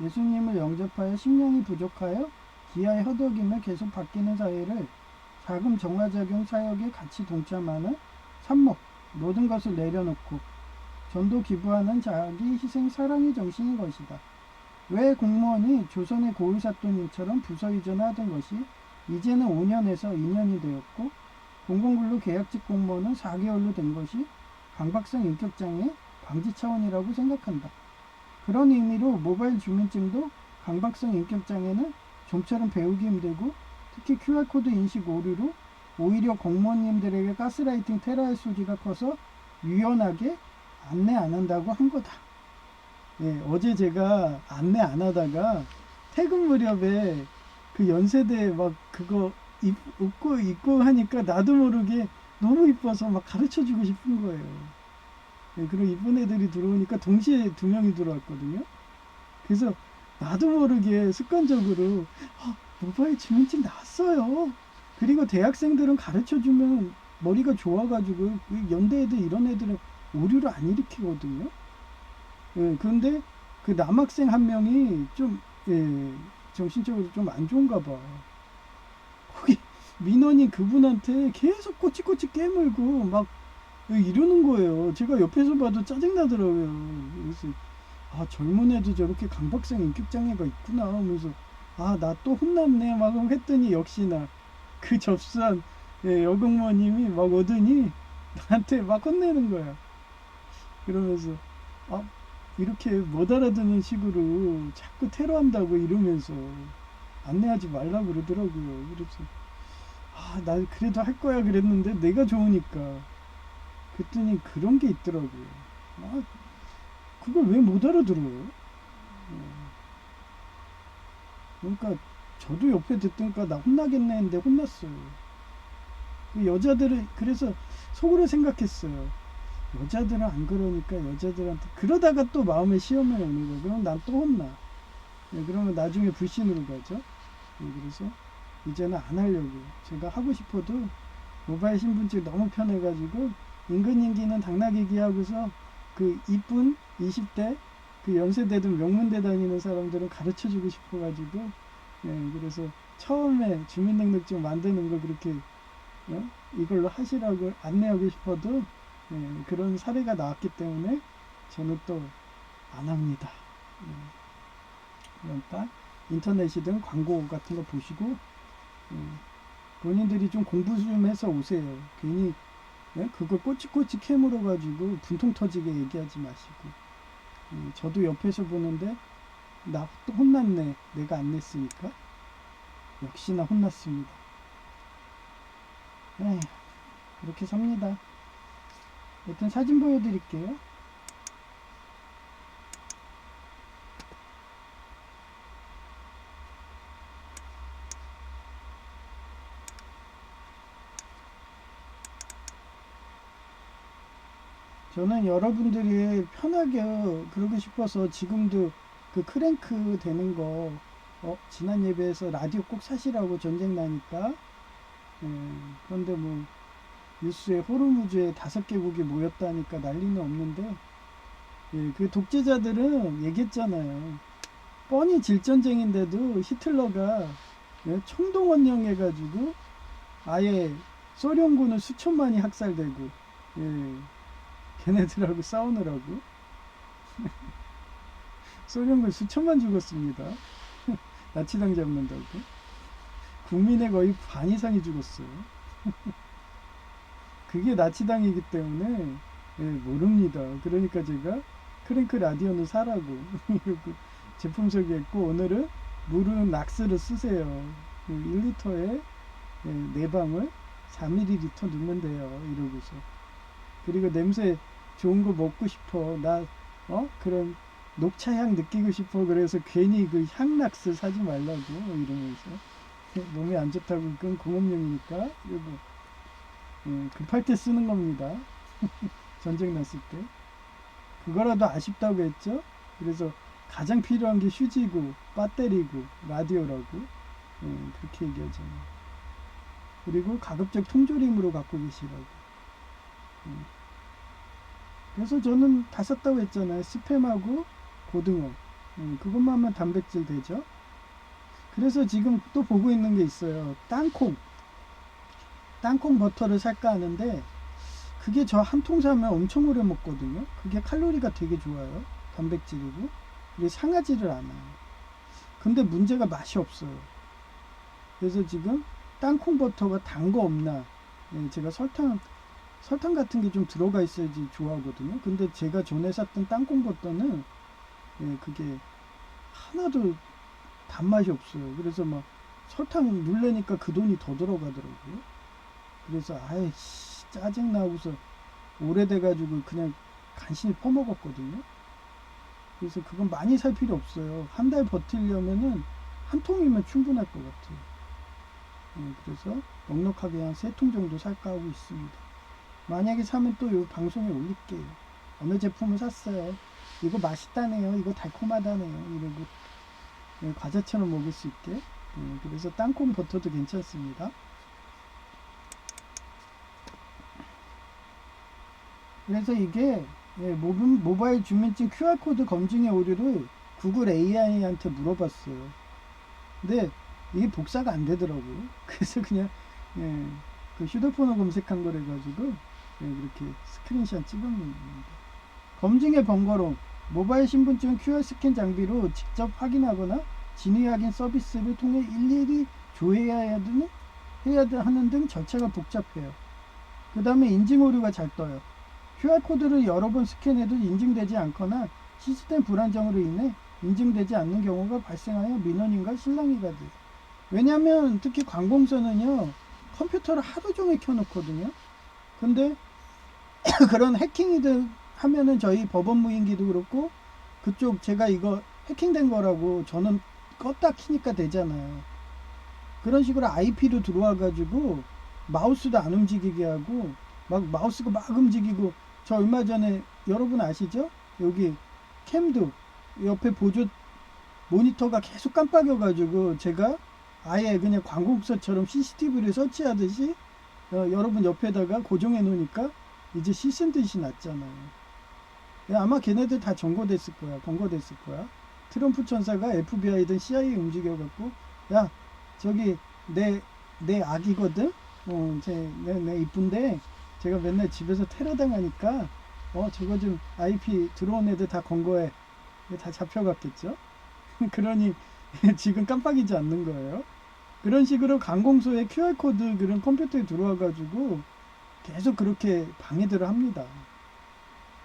예수님을 영접하여 심령이 부족하여 기아에 허덕이며 계속 바뀌는 사회를 자금 정화작용 사역에 같이 동참하는 삽목, 모든 것을 내려놓고 전도 기부하는 자기 희생 사랑의 정신인 것이다. 왜 공무원이 조선의 고의사또님처럼 부서 이전하던 것이 이제는 5년에서 2년이 되었고, 공공근로 계약직 공무원은 4개월로 된 것이 강박성 인격장애 방지 차원이라고 생각한다. 그런 의미로 모바일 주민증도 강박성 인격장애는 좀처럼 배우기 힘들고, 특히 QR코드 인식 오류로 오히려 공무원님들에게 가스라이팅 테러할 소지가 커서 유연하게 안내 안 한다고 한 거다. 어제 제가 안내 안 하다가 퇴근 무렵에 그 연세대 막 그거 입고 하니까 나도 모르게 너무 이뻐서 막 가르쳐 주고 싶은 거예요. 그리고 이쁜 애들이 들어오니까 동시에 2명이 들어왔거든요. 그래서 나도 모르게 습관적으로 모바일 주민증 나왔어요. 그리고 대학생들은 가르쳐 주면 머리가 좋아가지고 연대 애들 이런 애들은 오류를 안 일으키거든요. 그런데 그 남학생 한 명이 좀 정신적으로 좀 안 좋은가 봐. 거기 민원이 그분한테 계속 꼬치꼬치 깨물고 막 이러는 거예요. 제가 옆에서 봐도 짜증나더라고요. 그래서 젊은 애도 저렇게 강박성 인격장애가 있구나 하면서 나 또 혼났네 막 했더니 역시나 그 접수한 여공무원님이 막 오더니 나한테 막 혼내는 거야. 그러면서 이렇게 못 알아듣는 식으로 자꾸 테러한다고 이러면서 안내하지 말라고 그러더라고요. 그래서 나 그래도 할 거야 그랬는데 내가 좋으니까. 그랬더니 그런 게 있더라고요. 그걸 왜 못 알아들어요? 그러니까 저도 옆에 듣니까 나 혼나겠네 했는데 혼났어요. 그 여자들은 그래서 속으로 생각했어요. 여자들은 안 그러니까 여자들한테 그러다가 또 마음에 시험에 오는 거예요. 그럼 난 또 혼나. 그러면 나중에 불신으로 가죠. 그래서 이제는 안 하려고. 제가 하고 싶어도 모바일 신분증 너무 편해가지고 인근인기는 당나귀기 하고서 그 이쁜 20대 그 연세대든 명문대 다니는 사람들은 가르쳐주고 싶어가지고 그래서 처음에 주민등록증 만드는 거 그렇게 이걸로 하시라고 안내하고 싶어도 그런 사례가 나왔기 때문에 저는 또 안 합니다. 그러니까 인터넷이든 광고 같은 거 보시고 본인들이 좀 공부 좀 해서 오세요. 괜히 그걸 꼬치꼬치 캐물어 가지고 분통 터지게 얘기하지 마시고 저도 옆에서 보는데 나 또 혼났네. 내가 안 냈으니까 역시나 혼났습니다. 에휴, 그렇게 삽니다. 일단 사진 보여드릴게요. 저는 여러분들이 편하게 그러고 싶어서 지금도 그 크랭크 되는 거 지난 예배에서 라디오 꼭 사시라고 전쟁 나니까 그런데 뭐 뉴스에 호르무즈에 5개국이 모였다니까 난리는 없는데 그 독재자들은 얘기했잖아요. 뻔히 질전쟁인데도 히틀러가 총동원령 해가지고 아예 소련군은 수천만이 학살되고 걔네들하고 싸우느라고 소련군 수천만 죽었습니다. 나치당 잡는다고. 국민의 거의 반 이상이 죽었어요. 그게 나치당이기 때문에 모릅니다. 그러니까 제가 크랭크 라디오는 사라고 이러고 제품 소개했고 오늘은 물은 락스를 쓰세요. 1리터에 4방울 4ml 넣으면 돼요. 이러고서 그리고 냄새 좋은 거 먹고 싶어. 나 그런 녹차향 느끼고 싶어. 그래서 괜히 그 향락스 사지 말라고 이러면서 몸에 안 좋다고 그건 공업용이니까 이러고 급할 때 쓰는 겁니다. 전쟁 났을 때 그거라도 아쉽다고 했죠. 그래서 가장 필요한 게 휴지고 배터리고 라디오라고 그렇게 얘기하잖아요. 그리고 가급적 통조림으로 갖고 계시라고. 그래서 저는 다 썼다고 했잖아요. 스팸하고 고등어. 그것만 하면 단백질 되죠. 그래서 지금 또 보고 있는 게 있어요. 땅콩 버터를 살까 하는데 그게 저 한 통 사면 엄청 오래 먹거든요. 그게 칼로리가 되게 좋아요. 단백질이고 그게 상하지를 않아요. 근데 문제가 맛이 없어요. 그래서 지금 땅콩 버터가 단 거 없나 제가 설탕 같은 게 좀 들어가 있어야지 좋아하거든요. 근데 제가 전에 샀던 땅콩 버터는 그게 하나도 단맛이 없어요. 그래서 막 설탕 누르니까 그 돈이 더 들어가더라고요. 그래서 아이씨 짜증 나고서 오래돼가지고 그냥 간신히 퍼먹었거든요. 그래서 그건 많이 살 필요 없어요. 한 달 버티려면은 한 통이면 충분할 것 같아요. 그래서 넉넉하게 한 3통 정도 살까 하고 있습니다. 만약에 사면 또 요 방송에 올릴게요. 어느 제품을 샀어요. 이거 맛있다네요. 이거 달콤하다네요. 이러고 과자처럼 먹을 수 있게. 그래서 땅콩 버터도 괜찮습니다. 그래서 이게 모바일 주민증 QR코드 검증의 오류를 구글 AI한테 물어봤어요. 근데 이게 복사가 안 되더라고요. 그래서 그냥 그 휴대폰을 검색한 거래 가지고 이렇게 스크린샷 찍었는데 검증의 번거로움 모바일 신분증 QR 스캔 장비로 직접 확인하거나 진위 확인 서비스를 통해 일일이 조회해야 하는 등 절차가 복잡해요. 그 다음에 인증 오류가 잘 떠요. QR코드를 여러 번 스캔해도 인증되지 않거나 시스템 불안정으로 인해 인증되지 않는 경우가 발생하여 민원인과 실랑이가 돼요. 왜냐하면 특히 관공서는요 컴퓨터를 하루 종일 켜놓거든요. 근데 그런 해킹이들 하면은 저희 법원무인기도 그렇고 그쪽 제가 이거 해킹된 거라고 저는 껐다 키니까 되잖아요. 그런 식으로 IP로 들어와 가지고 마우스도 안 움직이게 하고 막 마우스가 막 움직이고 저 얼마 전에 여러분 아시죠? 여기 캠도 옆에 보조 모니터가 계속 깜빡여 가지고 제가 아예 그냥 관공서처럼 CCTV를 설치하듯이 여러분 옆에다가 고정해 놓으니까 이제 씻은 듯이 났잖아요. 아마 걔네들 다 점거됐을 거야. 검거됐을 거야. 트럼프 천사가 FBI든 CIA 움직여갖고, 야, 저기, 내 아기거든? 내 이쁜데, 제가 맨날 집에서 테러 당하니까, 저거 좀 IP 들어온 애들 다 검거해. 다 잡혀갔겠죠? 그러니, 지금 깜빡이지 않는 거예요. 그런 식으로 관공서의 QR코드 그런 컴퓨터에 들어와가지고, 계속 그렇게 방해들을 합니다.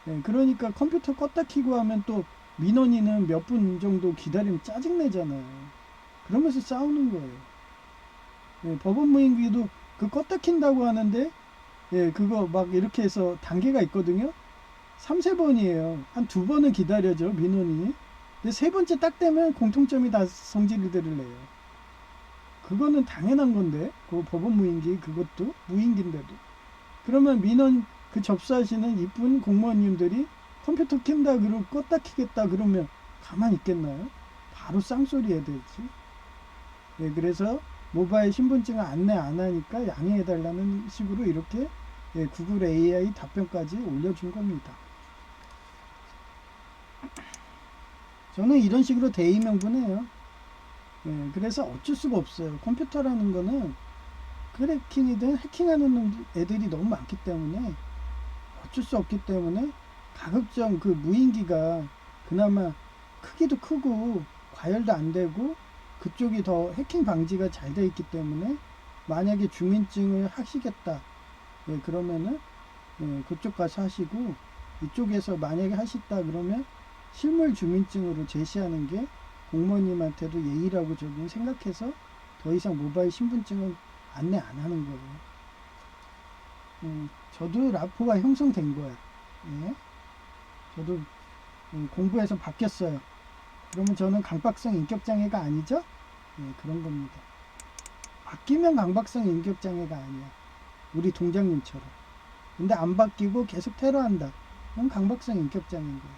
네, 그러니까 컴퓨터 껐다 키고 하면 또 민원인은 몇 분 정도 기다리면 짜증내잖아요. 그러면서 싸우는 거예요. 네, 법원 무인기도 그 껐다 킨다고 하는데, 예, 그거 막 이렇게 해서 단계가 있거든요. 3, 4번이에요. 한 2번은 기다려죠, 민원인이. 근데 세 번째 딱 되면 공통점이 다 성질들을 내요. 그거는 당연한 건데, 그 법원 무인기, 그것도 무인기인데도. 그러면 민원 그 접수하시는 이쁜 공무원님들이 컴퓨터 켠다 그러고 껐다 키겠다 그러면 가만히 있겠나요? 바로 쌍소리 해야 되지. 네, 그래서 모바일 신분증을 안내 안 하니까 양해해 달라는 식으로 이렇게 구글 AI 답변까지 올려준 겁니다. 저는 이런 식으로 대의명분해요. 그래서 어쩔 수가 없어요. 컴퓨터라는 거는 크래킹이든 해킹하는 애들이 너무 많기 때문에 어쩔 수 없기 때문에 가급적 그 무인기가 그나마 크기도 크고 과열도 안 되고 그쪽이 더 해킹 방지가 잘 되어 있기 때문에 만약에 주민증을 하시겠다, 그러면은 그쪽 가서 하시고 이쪽에서 만약에 하시다 그러면 실물 주민증으로 제시하는 게 공무원님한테도 예의라고 저는 생각해서 더 이상 모바일 신분증은 안내 안 하는 거예요. 저도 라포가 형성된 거예요. 예. 저도 공부해서 바뀌었어요. 그러면 저는 강박성 인격장애가 아니죠? 그런 겁니다. 바뀌면 강박성 인격장애가 아니야. 우리 동장님처럼. 근데 안 바뀌고 계속 테러한다. 그건 강박성 인격장애인 거예요.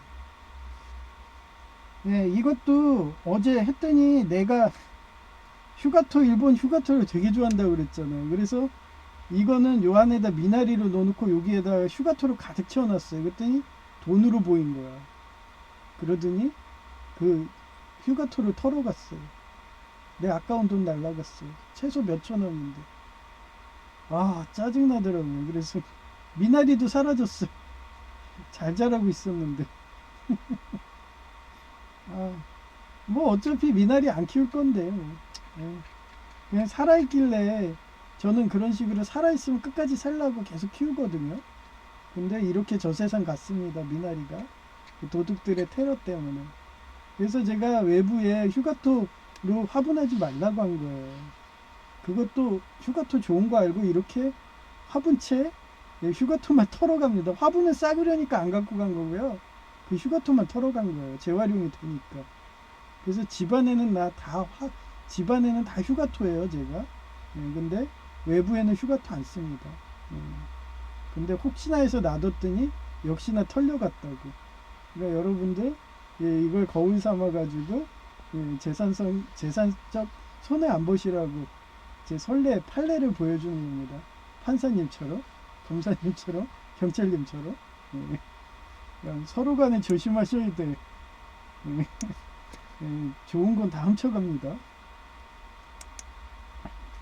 네, 이것도 어제 했더니 내가 일본 휴가토를 되게 좋아한다고 그랬잖아요. 그래서 이거는 요 안에다 미나리로 넣어놓고 여기에다 휴가토를 가득 채워놨어요. 그랬더니 돈으로 보인 거야. 그러더니 그 휴가토를 털어갔어요. 내 아까운 돈 날라갔어요. 최소 몇천 원인데. 아, 짜증나더라고요. 그래서 미나리도 사라졌어요. 잘 자라고 있었는데. 아, 뭐 어차피 미나리 안 키울 건데. 뭐. 그냥 살아있길래 저는 그런 식으로 살아있으면 끝까지 살라고 계속 키우거든요. 근데 이렇게 저 세상 갔습니다. 미나리가. 그 도둑들의 테러 때문에. 그래서 제가 외부에 휴가토로 화분하지 말라고 한 거예요. 그것도 휴가토 좋은 거 알고 이렇게 화분채 휴가토만 털어갑니다. 화분을 싸구려니까 안 갖고 간 거고요. 그 휴가토만 털어간 거예요. 재활용이 되니까. 그래서 집안에는 다 휴가토예요, 제가. 근데 외부에는 휴가토 안 씁니다. 근데 혹시나 해서 놔뒀더니 역시나 털려갔다고. 그러니까 여러분들 이걸 거울 삼아가지고 재산적 손해 안 보시라고 제 판례를 보여주는 겁니다. 판사님처럼, 검사님처럼, 경찰님처럼. 서로 간에 조심하셔야 돼. 좋은 건 다 훔쳐갑니다.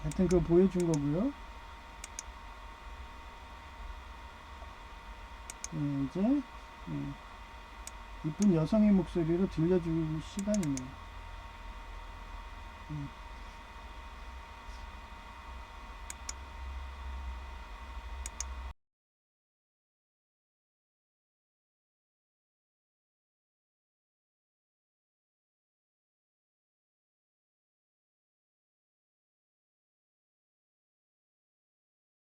하여튼 그거 보여준 거고요. 이제 이쁜 여성의 목소리로 들려줄 시간이네요.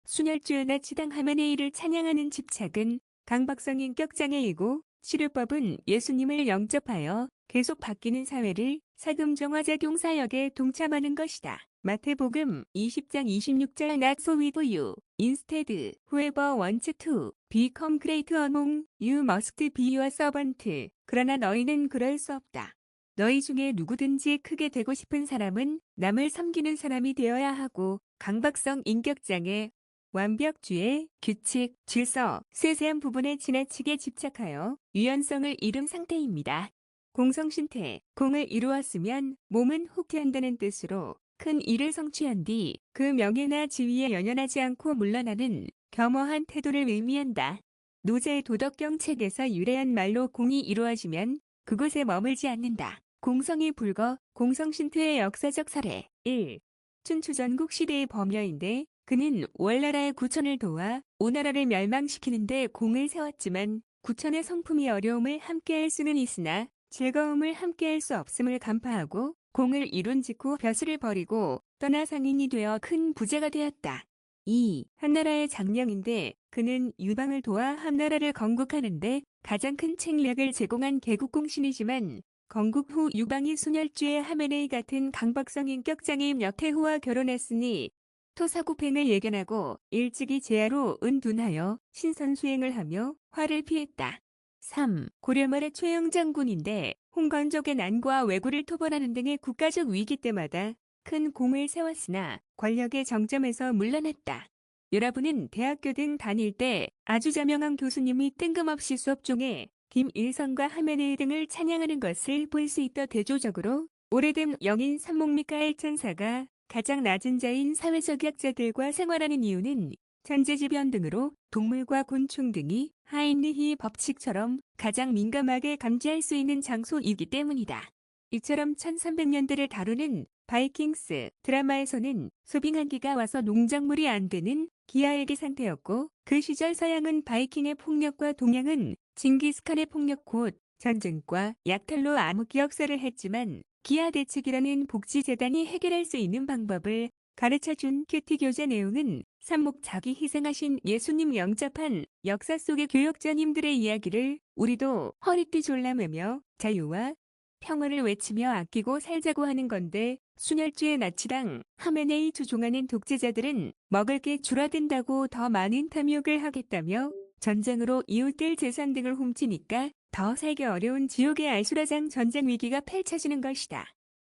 순혈주나 지당 하마네이를 찬양하는 집착은 강박성 인격장애이고 치료법은 예수님을 영접하여 계속 바뀌는 사회를 사금정화작용 사역에 동참하는 것이다. 마태복음 20장 26절 Not so with you. Instead, whoever wants to become great among you must be your servant. 그러나 너희는 그럴 수 없다. 너희 중에 누구든지 크게 되고 싶은 사람은 남을 섬기는 사람이 되어야 하고 강박성 인격장애, 완벽주의, 규칙, 질서, 세세한 부분에 지나치게 집착하여 유연성을 잃은 상태입니다. 공성신태, 공을 이루었으면 몸은 후퇴한다는 뜻으로 큰 일을 성취한 뒤 그 명예나 지위에 연연하지 않고 물러나는 겸허한 태도를 의미한다. 노제의 도덕경 책에서 유래한 말로 공이 이루어지면 그곳에 머물지 않는다. 공성이 불거, 공성신퇴의 역사적 사례 1. 춘추 전국 시대의 범여인데 그는 월나라의 구천을 도와 오나라를 멸망시키는데 공을 세웠지만 구천의 성품이 어려움을 함께할 수는 있으나 즐거움을 함께할 수 없음을 간파하고 공을 이룬 직후 벼슬을 버리고 떠나 상인이 되어 큰 부자가 되었다. 2. 한나라의 장령인데 그는 유방을 도와 함나라를 건국하는데 가장 큰 책략을 제공한 개국공신이지만 건국 후 유방이 순혈주의 하메네이 같은 강박성 인격장애인 여태후와 결혼했으니 토사구팽을 예견하고 일찍이 제하로 은둔하여 신선수행을 하며 화를 피했다. 3. 고려 말의 최영 장군인데 홍건족의 난과 왜구를 토벌하는 등의 국가적 위기 때마다 큰 공을 세웠으나 권력의 정점에서 물러났다. 여러분은 대학교 등 다닐 때 아주 저명한 교수님이 뜬금없이 수업 중에 김일성과 하메네이 등을 찬양하는 것을 볼 수 있다. 대조적으로 오래된 영인 산목미카엘 천사가 가장 낮은 자인 사회적 약자들과 생활하는 이유는 천재지변 등으로 동물과 곤충 등이 하인리히 법칙처럼 가장 민감하게 감지할 수 있는 장소이기 때문이다. 이처럼 1300년대를 다루는 바이킹스 드라마에서는 소빙한기가 와서 농작물이 안 되는 기아일기 상태였고 그 시절 서양은 바이킹의 폭력과 동양은 징기스칸의 폭력 곧 전쟁과 약탈로 암흑 역사를 했지만 기아 대책이라는 복지재단이 해결할 수 있는 방법을 가르쳐준 큐티 교재 내용은 산목 자기 희생하신 예수님 영접한 역사 속의 교역자님들의 이야기를 우리도 허리띠 졸라매며 자유와 평화를 외치며 아끼고 살자고 하는 건데 순혈주의 나치당 하메네이 주종하는 독재자들은 먹을 게 줄어든다고 더 많은 탐욕을 하겠다며 전쟁으로 이웃들 재산 등을 훔치니까 더 살기 어려운 지옥의 알수라장 전쟁 위기가 펼쳐지는 것이다.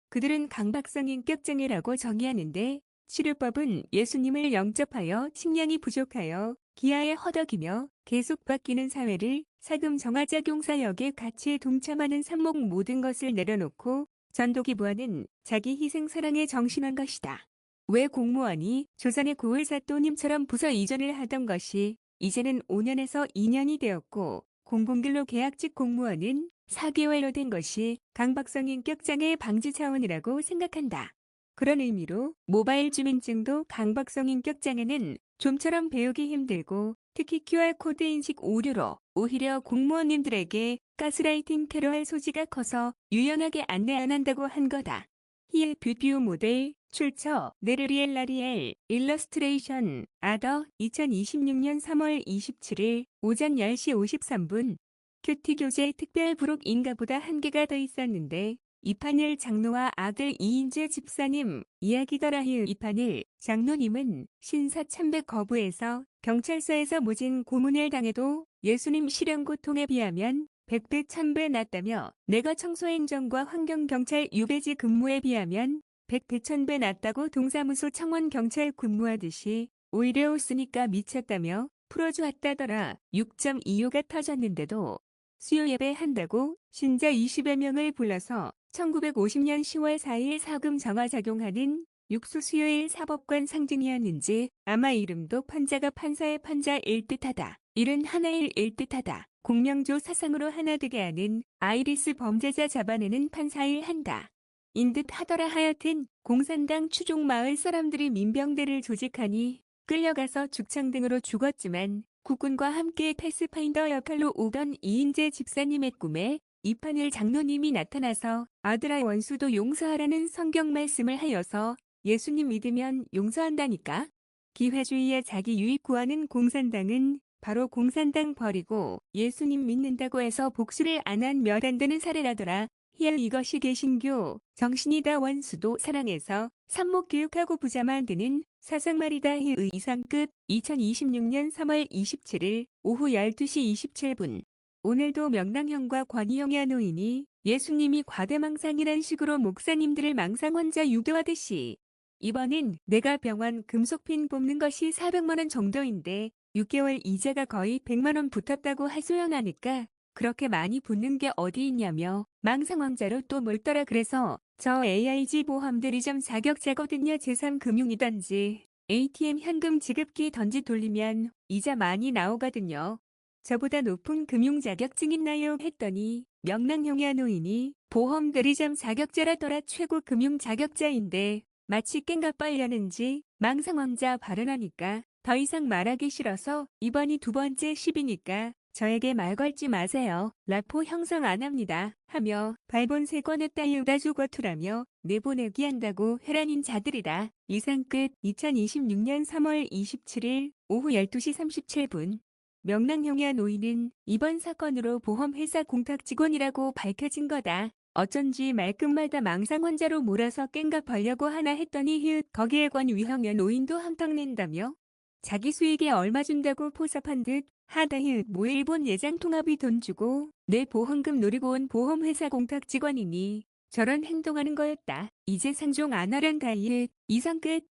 그들은 강박성 인격장애라고 정의하는데 치료법은 예수님을 영접하여 식량이 부족하여 기아에 허덕이며 계속 바뀌는 사회를 사금 정화작용 사역의 가치에 동참하는 삽목 모든 것을 내려놓고 전도기부하는 자기 희생 사랑에 정신한 것이다. 왜 공무원이 조선의 고을사또님처럼 부서 이전을 하던 것이 이제는 5년에서 2년이 되었고 공공근로 계약직 공무원은 4개월로 된 것이 강박성 인격장애 방지 차원이라고 생각한다. 그런 의미로 모바일 주민증도 강박성 인격장애는 좀처럼 배우기 힘들고 특히 QR코드 인식 오류로 오히려 공무원님들에게 가스라이팅 테러할 소지가 커서 유연하게 안내 안 한다고 한 거다. 히에 뷰뷰 모델 출처 네르리엘 라리엘 일러스트레이션 아더 2026년 3월 27일 오전 10시 53분 큐티 교재 특별 부록 인가보다 한 개가 더 있었는데 이판일 장로와 아들 이인재 집사님 이야기더라히의 이판일 장로님은 신사 참배 거부해서 경찰서에서 모진 고문을 당해도 예수님 실현 고통에 비하면 100배 1000배 낫다며 내가 청소행정과 환경경찰 유배지 근무에 비하면 100배 1000배 낫다고 동사무소 청원경찰 근무하듯이 오히려 웃으니까 미쳤다며 풀어주었다더라. 6.25가 터졌는데도 수요 예배 한다고 신자 20여 명을 불러서 1950년 10월 4일 사금 정화작용하는 육수 수요일 사법관 상징이었는지 아마 이름도 판자가 판사의 판자일 듯하다. 일은 하나일 듯하다. 공명조 사상으로 하나 되게 하는 아이리스 범죄자 잡아내는 판사일 한다. 인 듯 하더라. 하여튼 공산당 추종 마을 사람들이 민병대를 조직하니 끌려가서 죽창 등으로 죽었지만 국군과 함께 패스파인더 역할로 오던 이인재 집사님의 꿈에 이판일 장로님이 나타나서 아들아 원수도 용서하라는 성경 말씀을 하여서 예수님 믿으면 용서한다니까. 기회주의에 자기 유익 구하는 공산당은 바로 공산당 버리고 예수님 믿는다고 해서 복수를 안 한 몇 안 되는 사례라더라. 히얼 이것이 개신교 정신이다. 원수도 사랑해서 산목 교육하고 부자 만드는 사상말이다. 히의 이상 끝. 2026년 3월 27일 오후 12시 27분. 오늘도 명랑형과 권희영의 하노이니 예수님이 과대망상이란 식으로 목사님들을 망상 환자 유도하듯이 이번엔 내가 병원 금속핀 뽑는 것이 400만 원 정도인데 6개월 이자가 거의 100만 원 붙었다고 하소연하니까 그렇게 많이 붙는 게 어디 있냐며 망상 환자로 또 몰더라. 그래서 저 AIG 보험들이 좀 자격자거든요. 제3금융이던지 ATM 현금 지급기 던지 돌리면 이자 많이 나오거든요. 저보다 높은 금융 자격증 있나요? 했더니 명랑형의 하노이니 보험들이 좀 자격자라더라. 최고 금융 자격자인데 마치 깽가 빨려는지 망상왕자 발언하니까 더 이상 말하기 싫어서 이번이 두 번째 시비니까 저에게 말 걸지 마세요. 라포 형성 안 합니다. 하며 발본 3권했다. 유다 주거투라며 내보내기 한다고 회란인 자들이다. 이상 끝. 2026년 3월 27일 오후 12시 37분. 명랑형의 노인은 이번 사건으로 보험회사 공탁 직원이라고 밝혀진 거다. 어쩐지 말끝마다 망상 환자로 몰아서 깽가 벌려고 하나 했더니 히읗 거기에 권위형의 노인도 한턱 낸다며 자기 수익에 얼마 준다고 포섭한 듯 하다. 히읗 뭐 일본 예장통합이 돈 주고 내 보험금 노리고 온 보험회사 공탁 직원이니 저런 행동하는 거였다. 이제 상종 안 하란다. 히읗 이상 끝.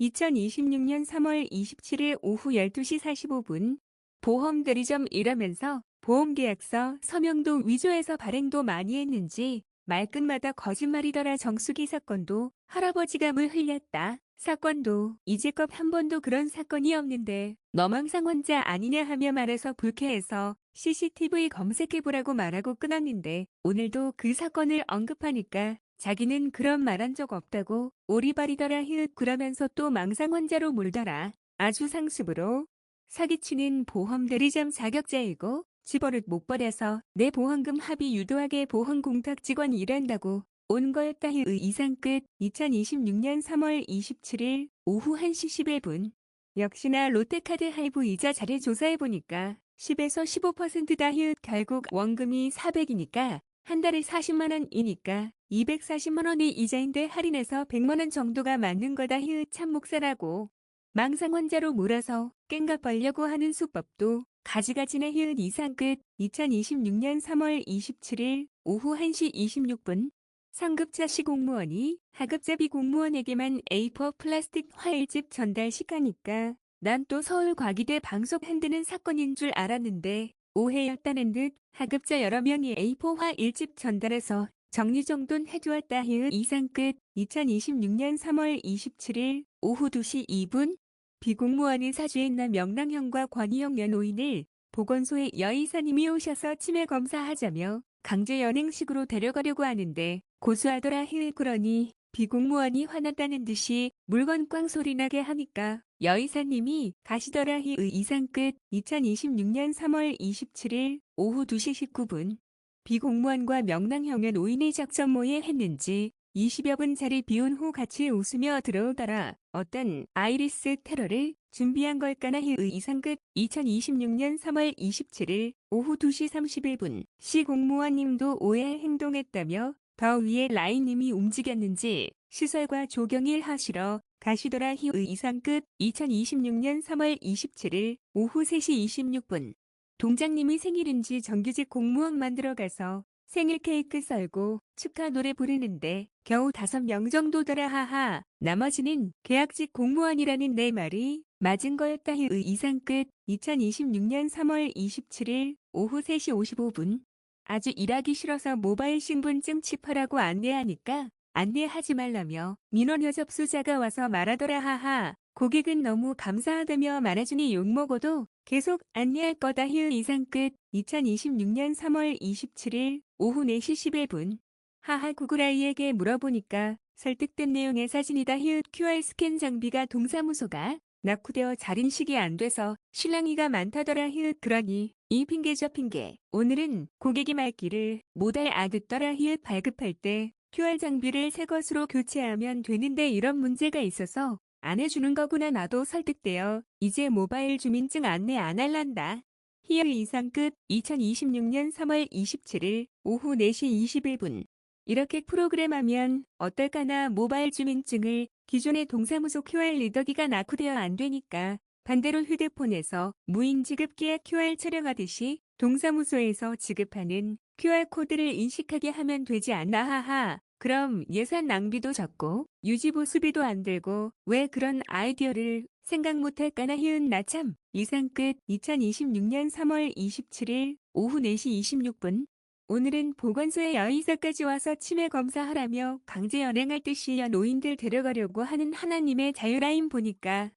(2026년 3월 27일) 오후 12시 45분 보험 대리점 일하면서 보험계약서 서명도 위조해서 발행도 많이 했는지 말끝마다 거짓말이더라. 정수기 사건도 할아버지가 물 흘렸다. 사건도 이제껏 한 번도 그런 사건이 없는데 너 망상 환자 아니냐 하며 말해서 불쾌해서 CCTV 검색해보라고 말하고 끊었는데 오늘도 그 사건을 언급하니까 자기는 그런 말한 적 없다고 오리발이더라. 히읗 그러면서 또 망상 환자로 몰더라. 아주 상습으로 사기치는 보험 대리점 자격자이고 집버릇 못 버려서 내 보험금 합의 유도하게 보험 공탁 직원 일한다고 온 거였다. 히읗 이상 끝. 2026년 3월 27일 오후 1시 11분. 역시나 롯데카드 할부 이자 자료 조사해보니까 10에서 15%다. 히읗 결국 원금이 400이니까 한 달에 40만 원이니까 240만 원이 이자인데 할인해서 100만 원 정도가 맞는 거다. 히읗 참 목사라고 망상 환자로 몰아서 깽가 벌려고 하는 수법도 가지가지네. 히읗 이상 끝. 2026년 3월 27일 오후 1시 26분. 상급자 시공무원이 하급자 비공무원에게만 A4 플라스틱 화일집 전달 시가니까 난 또 서울과기대 방송 흔드는 사건인 줄 알았는데 오해였다는 듯 하급자 여러 명이 A4 화일집 전달해서 정리정돈 해주었다. 히읗 이상 끝. 2026년 3월 27일 오후 2시 2분. 비공무원이 사주했나 명랑형과 권희영 연노인을 보건소에 여의사님이 오셔서 치매 검사하자며 강제 연행식으로 데려가려고 하는데 고수하더라. 히읗 그러니 비공무원이 화났다는 듯이 물건 꽝 소리나게 하니까 여의사님이 가시더라. 히읗 이상 끝. 2026년 3월 27일 오후 2시 19분. 비공무원과 명랑형의 노인이 작전 모의했는지 20여 분짜리 비운 후 같이 웃으며 들어오더라. 어떤 아이리스 테러를 준비한 걸까나. 히읗 이상 끝. 2026년 3월 27일 오후 2시 31분. 시 공무원님도 오해 행동했다며 더 위에 라인님이 움직였는지 시설과 조경일 하시러 가시더라. 히읗 이상 끝. 2026년 3월 27일 오후 3시 26분. 동장님이 생일인지 정규직 공무원만 들어가서 생일 케이크 썰고 축하 노래 부르는데 겨우 5명 정도더라. 하하. 나머지는 계약직 공무원이라는 내 말이 맞은 거였다. 히읗 이상 끝. 2026년 3월 27일 오후 3시 55분. 아주 일하기 싫어서 모바일 신분증 칩하라고 안내하니까 안내하지 말라며 민원여 접수자가 와서 말하더라. 하하. 고객은 너무 감사하다며 말해주니 욕먹어도 계속 안내할 거다. 히읗 이상 끝. 2026년 3월 27일 오후 4시 11분. 하하 구글 아이에게 물어보니까 설득된 내용의 사진이다. 히읗 QR 스캔 장비가 동사무소가 낙후되어 잘 인식이 안 돼서 실랑이가 많다더라. 히읗 그러니 이 핑계 저 핑계. 오늘은 고객이 말귀를 못 알아듣더라. 히읗 발급할 때 QR 장비를 새 것으로 교체하면 되는데 이런 문제가 있어서 안 해주는 거구나. 나도 설득되어 이제 모바일 주민증 안내 안 할란다. 희열 이상 끝. 2026년 3월 27일 오후 4시 21분. 이렇게 프로그램하면 어떨까나. 모바일 주민증을 기존의 동사무소 QR 리더기가 낙후되어 안 되니까 반대로 휴대폰에서 무인 지급기에 QR 촬영하듯이 동사무소에서 지급하는 QR코드를 인식하게 하면 되지 않나. 하하. 그럼 예산 낭비도 적고 유지 보수비도 안 들고 왜 그런 아이디어를 생각 못할까나. 희은 나 참. 이상 끝. 2026년 3월 27일 오후 4시 26분. 오늘은 보건소에 여의사까지 와서 치매 검사하라며 강제 연행할 듯이 노인들 데려가려고 하는 하나님의 자유라인 보니까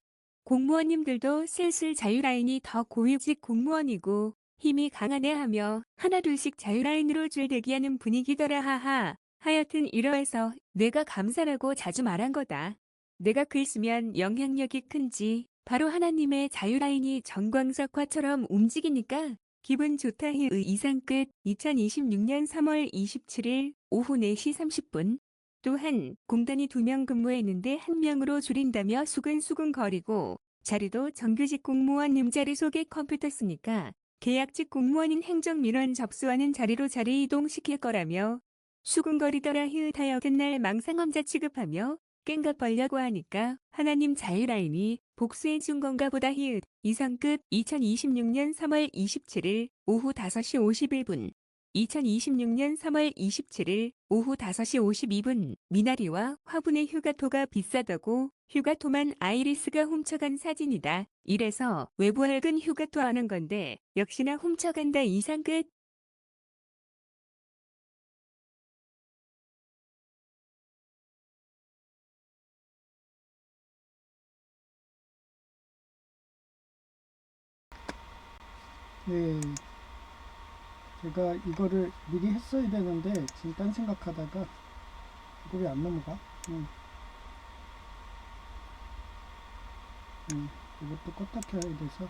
공무원님들도 슬슬 자유라인이 더 고위직 공무원이고 힘이 강하네 하며 하나둘씩 자유라인으로 줄대기하는 분위기더라. 하하. 하여튼 이러해서 내가 감사라고 자주 말한 거다. 내가 글 쓰면 영향력이 큰지 바로 하나님의 자유라인이 정광석화처럼 움직이니까 기분 좋다. 희의 이상 끝. 2026년 3월 27일 오후 4시 30분. 또한 공단이 2명 근무했는데 1명으로 줄인다며 수근수근거리고 자리도 정규직 공무원 임자리 속에 컴퓨터 쓰니까 계약직 공무원인 행정민원 접수하는 자리로 자리 이동시킬 거라며 수근거리더라. 희의하여 끝날 망상험자 취급하며 깽갑 벌려고 하니까 하나님 자유라인이 복수해 준 건가 보다. 희의 이상 끝. 2026년 3월 27일 오후 5시 51분. 2026년 3월 27일 오후 5시 52분. 미나리와 화분의 휴가토가 비싸다고 휴가토만 아이리스가 훔쳐간 사진이다. 이래서 외부 낡은 휴가토 하는 건데 역시나 훔쳐간다. 이상 끝. 네, 제가 이거를 미리 했어야 되는데 지금 딴 생각하다가 이거 왜 안 넘어가? 이것도 껐다 켜야 돼서.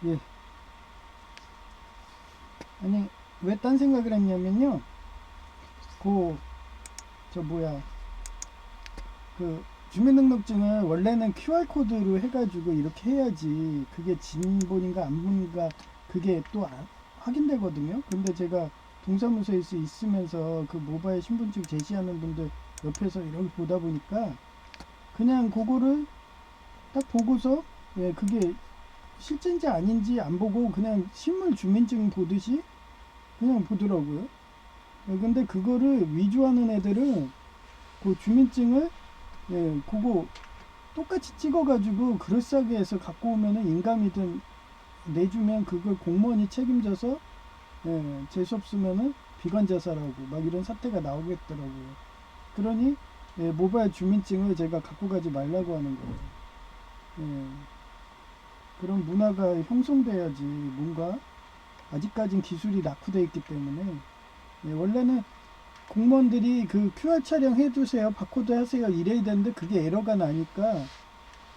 예, 아니 왜 딴 생각을 했냐면요, 저 뭐야, 그 주민등록증을 원래는 QR코드로 해가지고 이렇게 해야지 그게 진본인가 안본인가 그게 또 확인되거든요. 근데 제가 동사무소에서 있으면서 그 모바일 신분증 제시하는 분들 옆에서 이렇게 보다 보니까 그냥 그거를 딱 보고서, 예, 그게 실제인지 아닌지 안 보고 그냥 실물 주민증 보듯이 그냥 보더라고요. 예, 근데 그거를 위조하는 애들은 그 주민증을, 예, 그거 똑같이 찍어가지고 그럴싸하게 해서 갖고 오면은 인감이든 내주면 그걸 공무원이 책임져서, 예, 재수 없으면은 비관자살하고 막 이런 사태가 나오겠더라고요. 그러니, 예, 모바일 주민증을 제가 갖고 가지 말라고 하는 거예요. 예, 그런 문화가 형성돼야지. 뭔가 아직까진 기술이 낙후돼 있기 때문에, 예, 원래는 공무원들이 그 QR 촬영 해주세요, 바코드 하세요 이래야 되는데 그게 에러가 나니까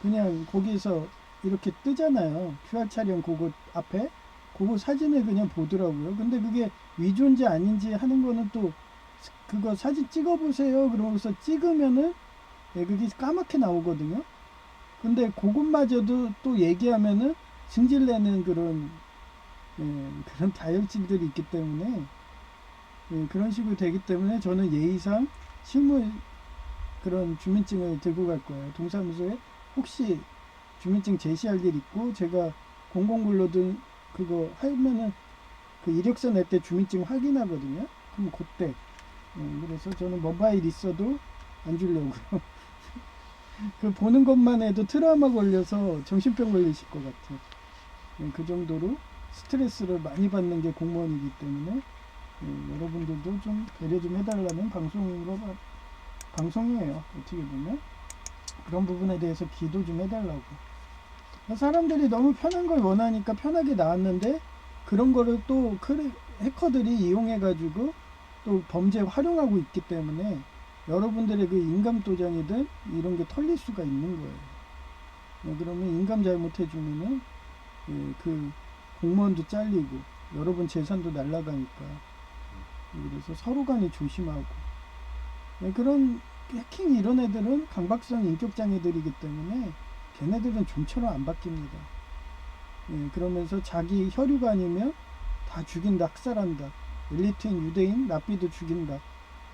그냥 거기서 이렇게 뜨잖아요. QR 촬영 그거 앞에 그거 사진을 그냥 보더라고요. 근데 그게 위조인지 아닌지 하는 거는 또 그거 사진 찍어보세요 그러면서 찍으면은, 예, 그게 까맣게 나오거든요. 근데 그것마저도 또 얘기하면은 승질내는 그런, 예, 그런 자격증들이 있기 때문에, 예, 그런 식으로 되기 때문에 저는 예의상 실물 그런 주민증을 들고 갈 거예요. 동사무소에 혹시 주민증 제시할 일 있고 제가 공공근로든 그거 하면은 그 이력서 낼 때 주민증 확인하거든요. 그럼 그때, 그래서 저는 모바일 있어도 안 주려고요. 그 보는 것만 해도 트라우마 걸려서 정신병 걸리실 것 같아요. 그 정도로 스트레스를 많이 받는 게 공무원이기 때문에, 여러분들도 좀 배려 좀 해달라는 방송이에요. 어떻게 보면 그런 부분에 대해서 기도 좀 해달라고. 사람들이 너무 편한 걸 원하니까 편하게 나왔는데 그런 거를 또 해커들이 이용해가지고 또 범죄에 활용하고 있기 때문에 여러분들의 그 인감 도장이든 이런 게 털릴 수가 있는 거예요. 그러면 인감 잘못해주면은, 그 공무원도 잘리고 여러분 재산도 날라가니까, 그래서 서로 간에 조심하고. 그런 해킹 이런 애들은 강박성 인격 장애들이기 때문에 걔네들은 좀처럼 안 바뀝니다. 그러면서 자기 혈육 아니면 다 죽인다, 학살한다. 엘리트인 유대인, 랍비도 죽인다.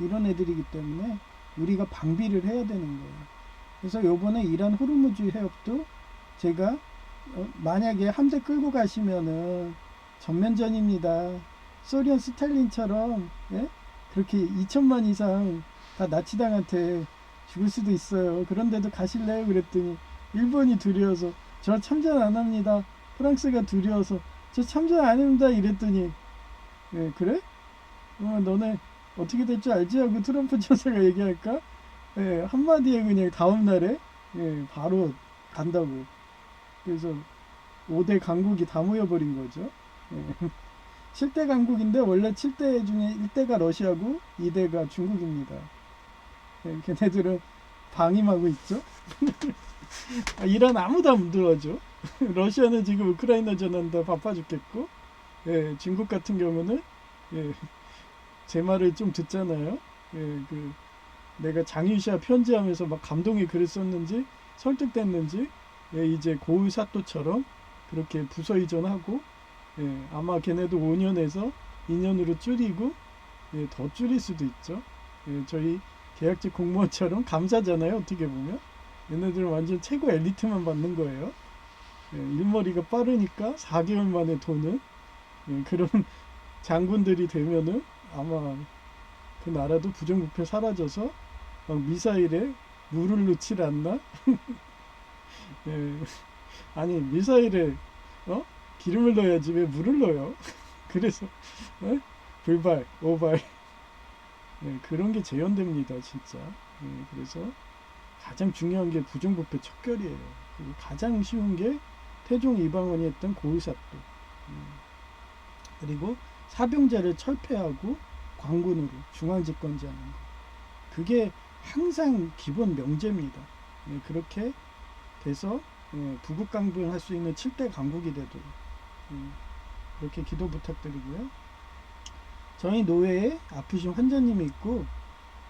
이런 애들이기 때문에 우리가 방비를 해야 되는 거예요. 그래서 요번에 이란 호르무즈 해협도 제가 만약에 함대 끌고 가시면은 전면전입니다. 소련 스탈린처럼 그렇게 2천만 이상 다 나치당한테 죽을 수도 있어요. 그런데도 가실래요? 그랬더니 일본이 두려워서 저 참전 안 합니다. 프랑스가 두려워서 저 참전 안 합니다. 이랬더니 그래? 너네 어떻게 될 줄 알지? 하고 트럼프 천사가 얘기할까? 한마디에 그냥 다음날에 바로 간다고. 그래서 5대 강국이 다 모여버린 거죠. 7대 강국인데 원래 7대 중에 1대가 러시아고 2대가 중국입니다. 걔네들은 방임하고 있죠. 이란 아무도 안 들어줘. 러시아는 지금 우크라이나 전한다 바빠 죽겠고, 중국 같은 경우는 제 말을 좀 듣잖아요. 내가 장유시아 편지하면서 막 감동의 글을 썼는지 설득됐는지 이제 고우 사또처럼 그렇게 부서 이전하고 아마 걔네도 5년에서 2년으로 줄이고 더 줄일 수도 있죠. 저희 계약직 공무원처럼 감사잖아요. 어떻게 보면 얘네들은 완전 최고 엘리트만 받는 거예요. 일머리가 빠르니까 4개월 만에 도는 그런 장군들이 되면은 아마 그 나라도 부정부패 사라져서 막 미사일에 물을 넣질 않나? 아니 미사일에 기름을 넣어야지 왜 물을 넣어요? 그래서 불발, 오발 그런 게 재현됩니다 진짜. 그래서 가장 중요한 게 부정부패 척결이에요. 그리고 가장 쉬운 게 태종 이방원이 했던 고의사또. 그리고 사병자를 철폐하고 광군으로 중앙집권제하는 거. 그게 항상 기본 명제입니다. 그렇게 돼서 부국강변할 수 있는 7대 강국이 되도록 그렇게 기도 부탁드리고요. 저희 노회에 아프신 환자님이 있고,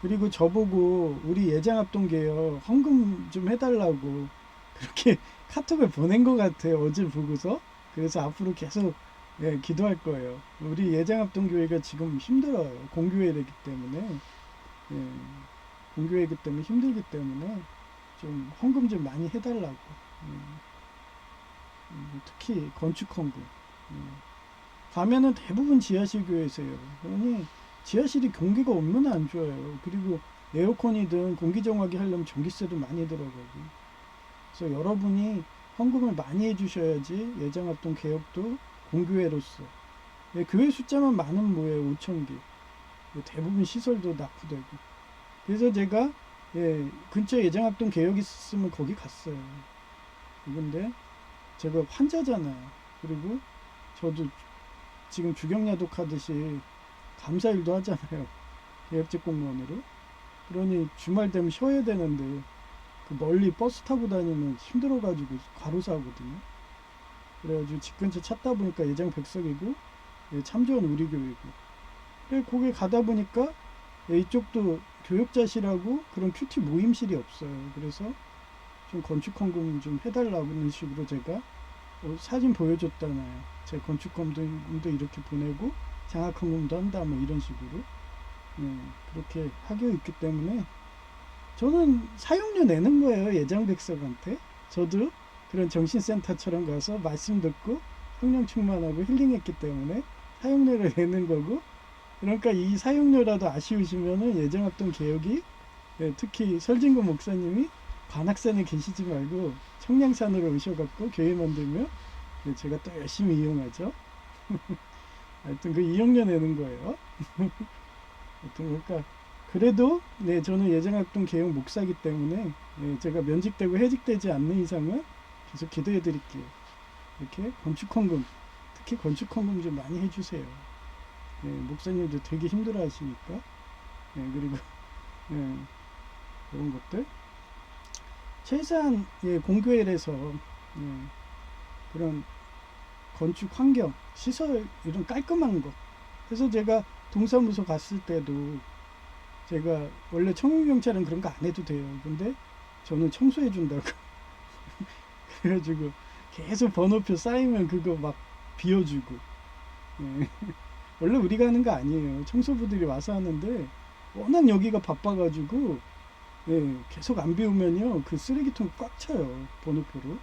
그리고 저보고 우리 예장합동계요 헌금 좀 해달라고 그렇게 카톡을 보낸 것 같아요. 어제 보고서. 그래서 앞으로 계속 기도할 거예요. 우리 예장합동교회가 지금 힘들어요. 공교회이기 때문에 공교회이기 때문에 힘들기 때문에 좀 헌금 좀 많이 해달라고. 특히 건축 헌금. 가면은 대부분 지하실 교회세요. 그러니 지하실이 공기가 얼마나 안 좋아요. 그리고 에어컨이든 공기정화기 하려면 전기세도 많이 들어가고. 그래서 여러분이 헌금을 많이 해주셔야지 예장합동 개혁도 공교회로서 교회 숫자만 많으면 뭐예요? 5,000개. 대부분 시설도 낙후되고. 그래서 제가 근처에 예장합동 개혁이 있으면 거기 갔어요. 근데 제가 환자잖아요. 그리고 저도 지금 주경야독 하듯이 감사일도 하잖아요. 계약직 공무원으로. 그러니 주말 되면 쉬어야 되는데 그 멀리 버스 타고 다니면 힘들어가지고 과로사거든요. 그래가지고 집 근처 찾다 보니까 예장 백석이고 참조원 우리교회고. 그래 거기 가다 보니까 이쪽도 교육자실하고 그런 큐티 모임실이 없어요. 그래서 좀 건축헌금 좀 해달라는 식으로 제가 사진 보여줬잖아요. 제 건축헌금도 이렇게 보내고 장학헌금도 한다 뭐 이런 식으로 그렇게 하고 있기 때문에 저는 사용료 내는 거예요. 예장백석한테. 저도 그런 정신센터처럼 가서 말씀 듣고 성령 충만하고 힐링했기 때문에 사용료를 내는 거고, 그러니까 이 사용료라도 아쉬우시면은 예정합동 개혁이 특히 설진구 목사님이 관악산에 계시지 말고 청량산으로 오셔갖고 교회 만들면 제가 또 열심히 이용하죠. 하여튼 그 이용료 내는 거예요. 하여튼 그러니까 그래도 저는 예정합동 개혁 목사기 때문에 제가 면직되고 해직되지 않는 이상은 계속 기도해 드릴게요. 이렇게 건축헌금, 특히 건축헌금 좀 많이 해주세요. 목사님도 되게 힘들어 하시니까. 그리고 그런 것들 최소한 공교회에서 그런 건축 환경, 시설 이런 깔끔한 거. 그래서 제가 동사무소 갔을 때도 제가 원래 청년경찰은 그런 거 안 해도 돼요. 근데 저는 청소해 준다고 그래가지고 계속 번호표 쌓이면 그거 막 비워주고. 예. 원래 우리가 하는 거 아니에요. 청소부들이 와서 하는데 워낙 여기가 바빠가지고 예, 계속 안 비우면요 그 쓰레기통 꽉 차요, 번호표로.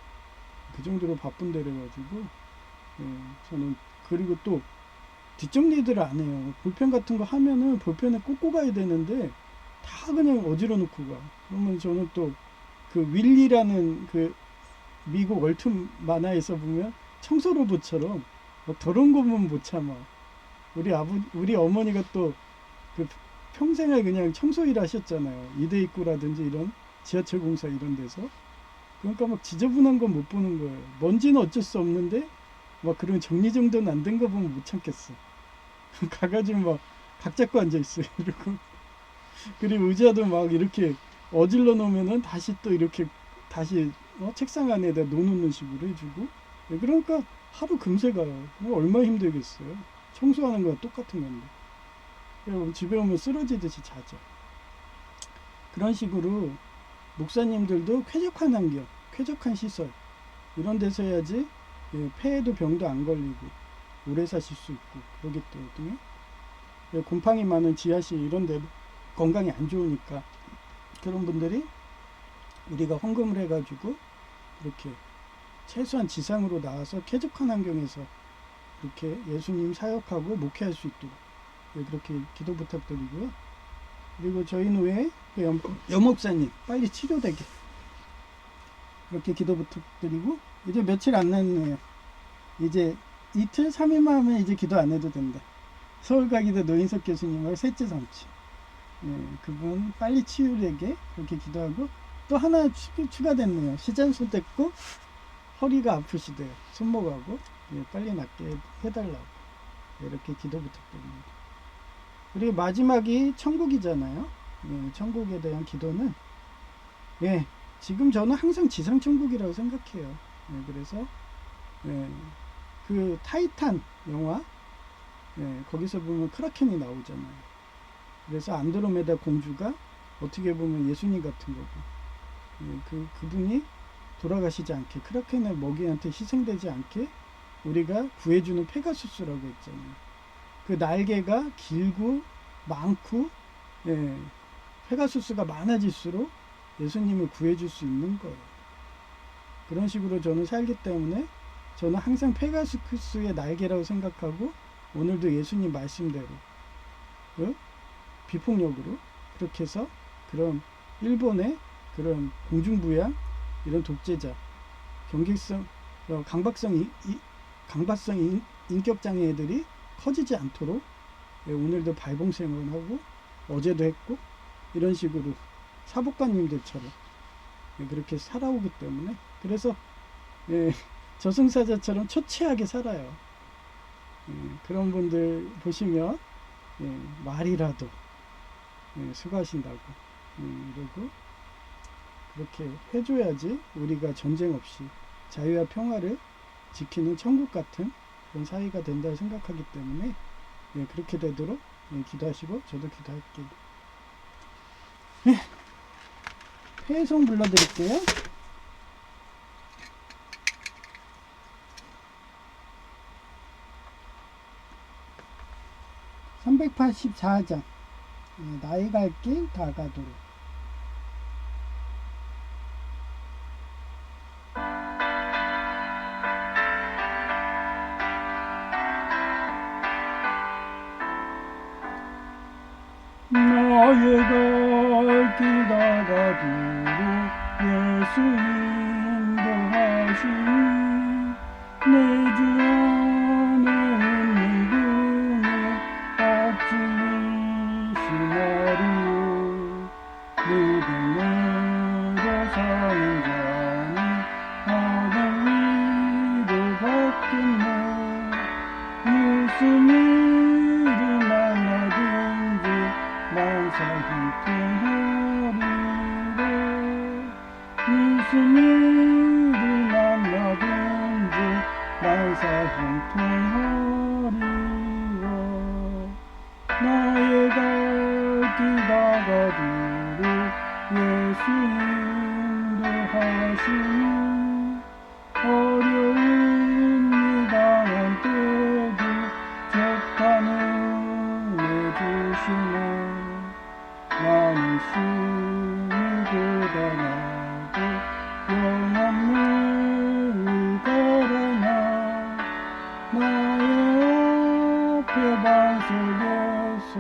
그 정도로 바쁜 데래가지고 예, 저는. 그리고 또 뒷정리들을 안 해요. 볼펜 같은 거 하면은 볼펜에 꽂고 가야 되는데 다 그냥 어지러 놓고 가. 그러면 저는 또 그 윌리라는 그 미국 월툰 만화에서 보면 청소 로봇처럼 뭐 더러운 거 보면 못 참아. 우리 어머니가 또 그 평생을 그냥 청소 일 하셨잖아요. 이대 입구라든지 이런 지하철 공사 이런 데서. 그러니까 막 지저분한 건 못 보는 거예요. 먼지는 어쩔 수 없는데 막 그런 정리정돈 안 된 거 보면 못 참겠어. 가가지고 막 각 잡고 앉아 있어요. 이러고. 그리고 의자도 막 이렇게 어질러 놓으면은 다시 또 이렇게 다시 책상 안에다 놓는 식으로 해주고. 예, 그러니까 하루 금세 가요. 얼마나 힘들겠어요. 청소하는 거랑 똑같은 건데. 그리고 집에 오면 쓰러지듯이 자죠. 그런 식으로 목사님들도 쾌적한 환경, 쾌적한 시설 이런 데서 해야지 예, 폐에도 병도 안 걸리고 오래 사실 수 있고 그러기 때문에. 예, 곰팡이 많은 지하실 이런 데 건강이 안 좋으니까 그런 분들이 우리가 헌금을 해가지고 이렇게 최소한 지상으로 나와서 쾌적한 환경에서 이렇게 예수님 사역하고 목회할 수 있도록 예, 그렇게 기도 부탁드리고요. 그리고 저희 노예 여목사님 빨리 치료되게 그렇게 기도 부탁드리고. 이제 며칠 안 남네요. 이제 이틀 3일만 하면 이제 기도 안 해도 된다. 서울가기도 노인석 교수님하고 셋째 삼치 예, 그분 빨리 치유되게 그렇게 기도하고. 또 하나 추가됐네요. 시전수 됐고 허리가 아프시대요. 손목하고 예, 빨리 낫게 해달라고 이렇게 기도 부탁드립니다. 그리고 마지막이 천국이잖아요. 예, 천국에 대한 기도는 예, 지금 저는 항상 지상 천국이라고 생각해요. 예, 그래서 예, 그 타이탄 영화 예, 거기서 보면 크라켄이 나오잖아요. 그래서 안드로메다 공주가 어떻게 보면 예수님 같은 거고 예, 그분이 돌아가시지 않게 크라켄의 먹이한테 희생되지 않게 우리가 구해주는 페가수스라고 했잖아요. 그 날개가 길고 많고 예, 페가수스가 많아질수록 예수님을 구해줄 수 있는 거예요. 그런 식으로 저는 살기 때문에 저는 항상 페가수스의 날개라고 생각하고 오늘도 예수님 말씀대로 비폭력으로 그렇게 해서 그런 일본의 그런 공중부양 이런 독재자 경직성 강박성 인격장애 애들이 커지지 않도록 오늘도 발봉생을 하고 어제도 했고 이런 식으로 사복관님들처럼 그렇게 살아오기 때문에 그래서 저승사자처럼 초췌하게 살아요. 그런 분들 보시면 말이라도 수고하신다고 이러고 그렇게 해줘야지 우리가 전쟁 없이 자유와 평화를 지키는 천국 같은 그런 사회가 된다고 생각하기 때문에 그렇게 되도록 기도하시고 저도 기도할게요. 회송 불러드릴게요. 384장 나의 갈 길 다가도록. 나의 갈 길 다가도록 예수 인도하시니 내 주 안에 있는 그는 억지이시나리요. 믿음으로 사는 자는 하늘 위로 걷겠네. 무슨 일을 만나든지 만사형통하리라. 무슨 일을 만나든지 만사형통하리라. 기다가두리 예수 인도하시니 어려운 이당한 때도 적반을 내주시네 나는 심히 고단하고 영없는 가라나 나의 앞에 반석에서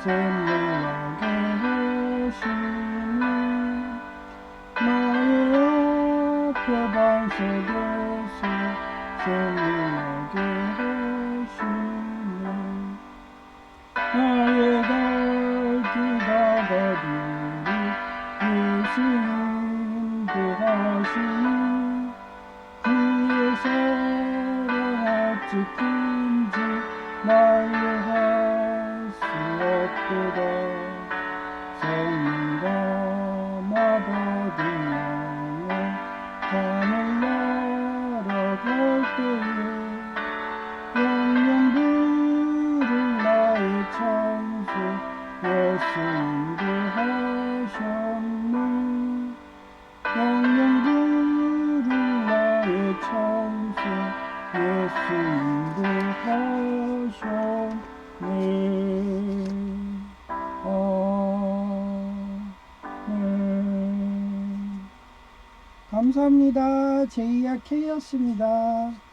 샘물나게 하시니 나의 앞에 반석에서 샘물나게 하시니 나의 갈 기다가두리 예수 인도하시니 그의 사랑 어찌 큰지 말로 할 수 없도다 성령과 마법은 영원 하늘 날아갈 때에 영영 부를 나의 찬송 예수 인도하셨네 영영 부를 나의 찬송 예수 인도하셨네 아멘 감사합니다. 제이야 K였습니다.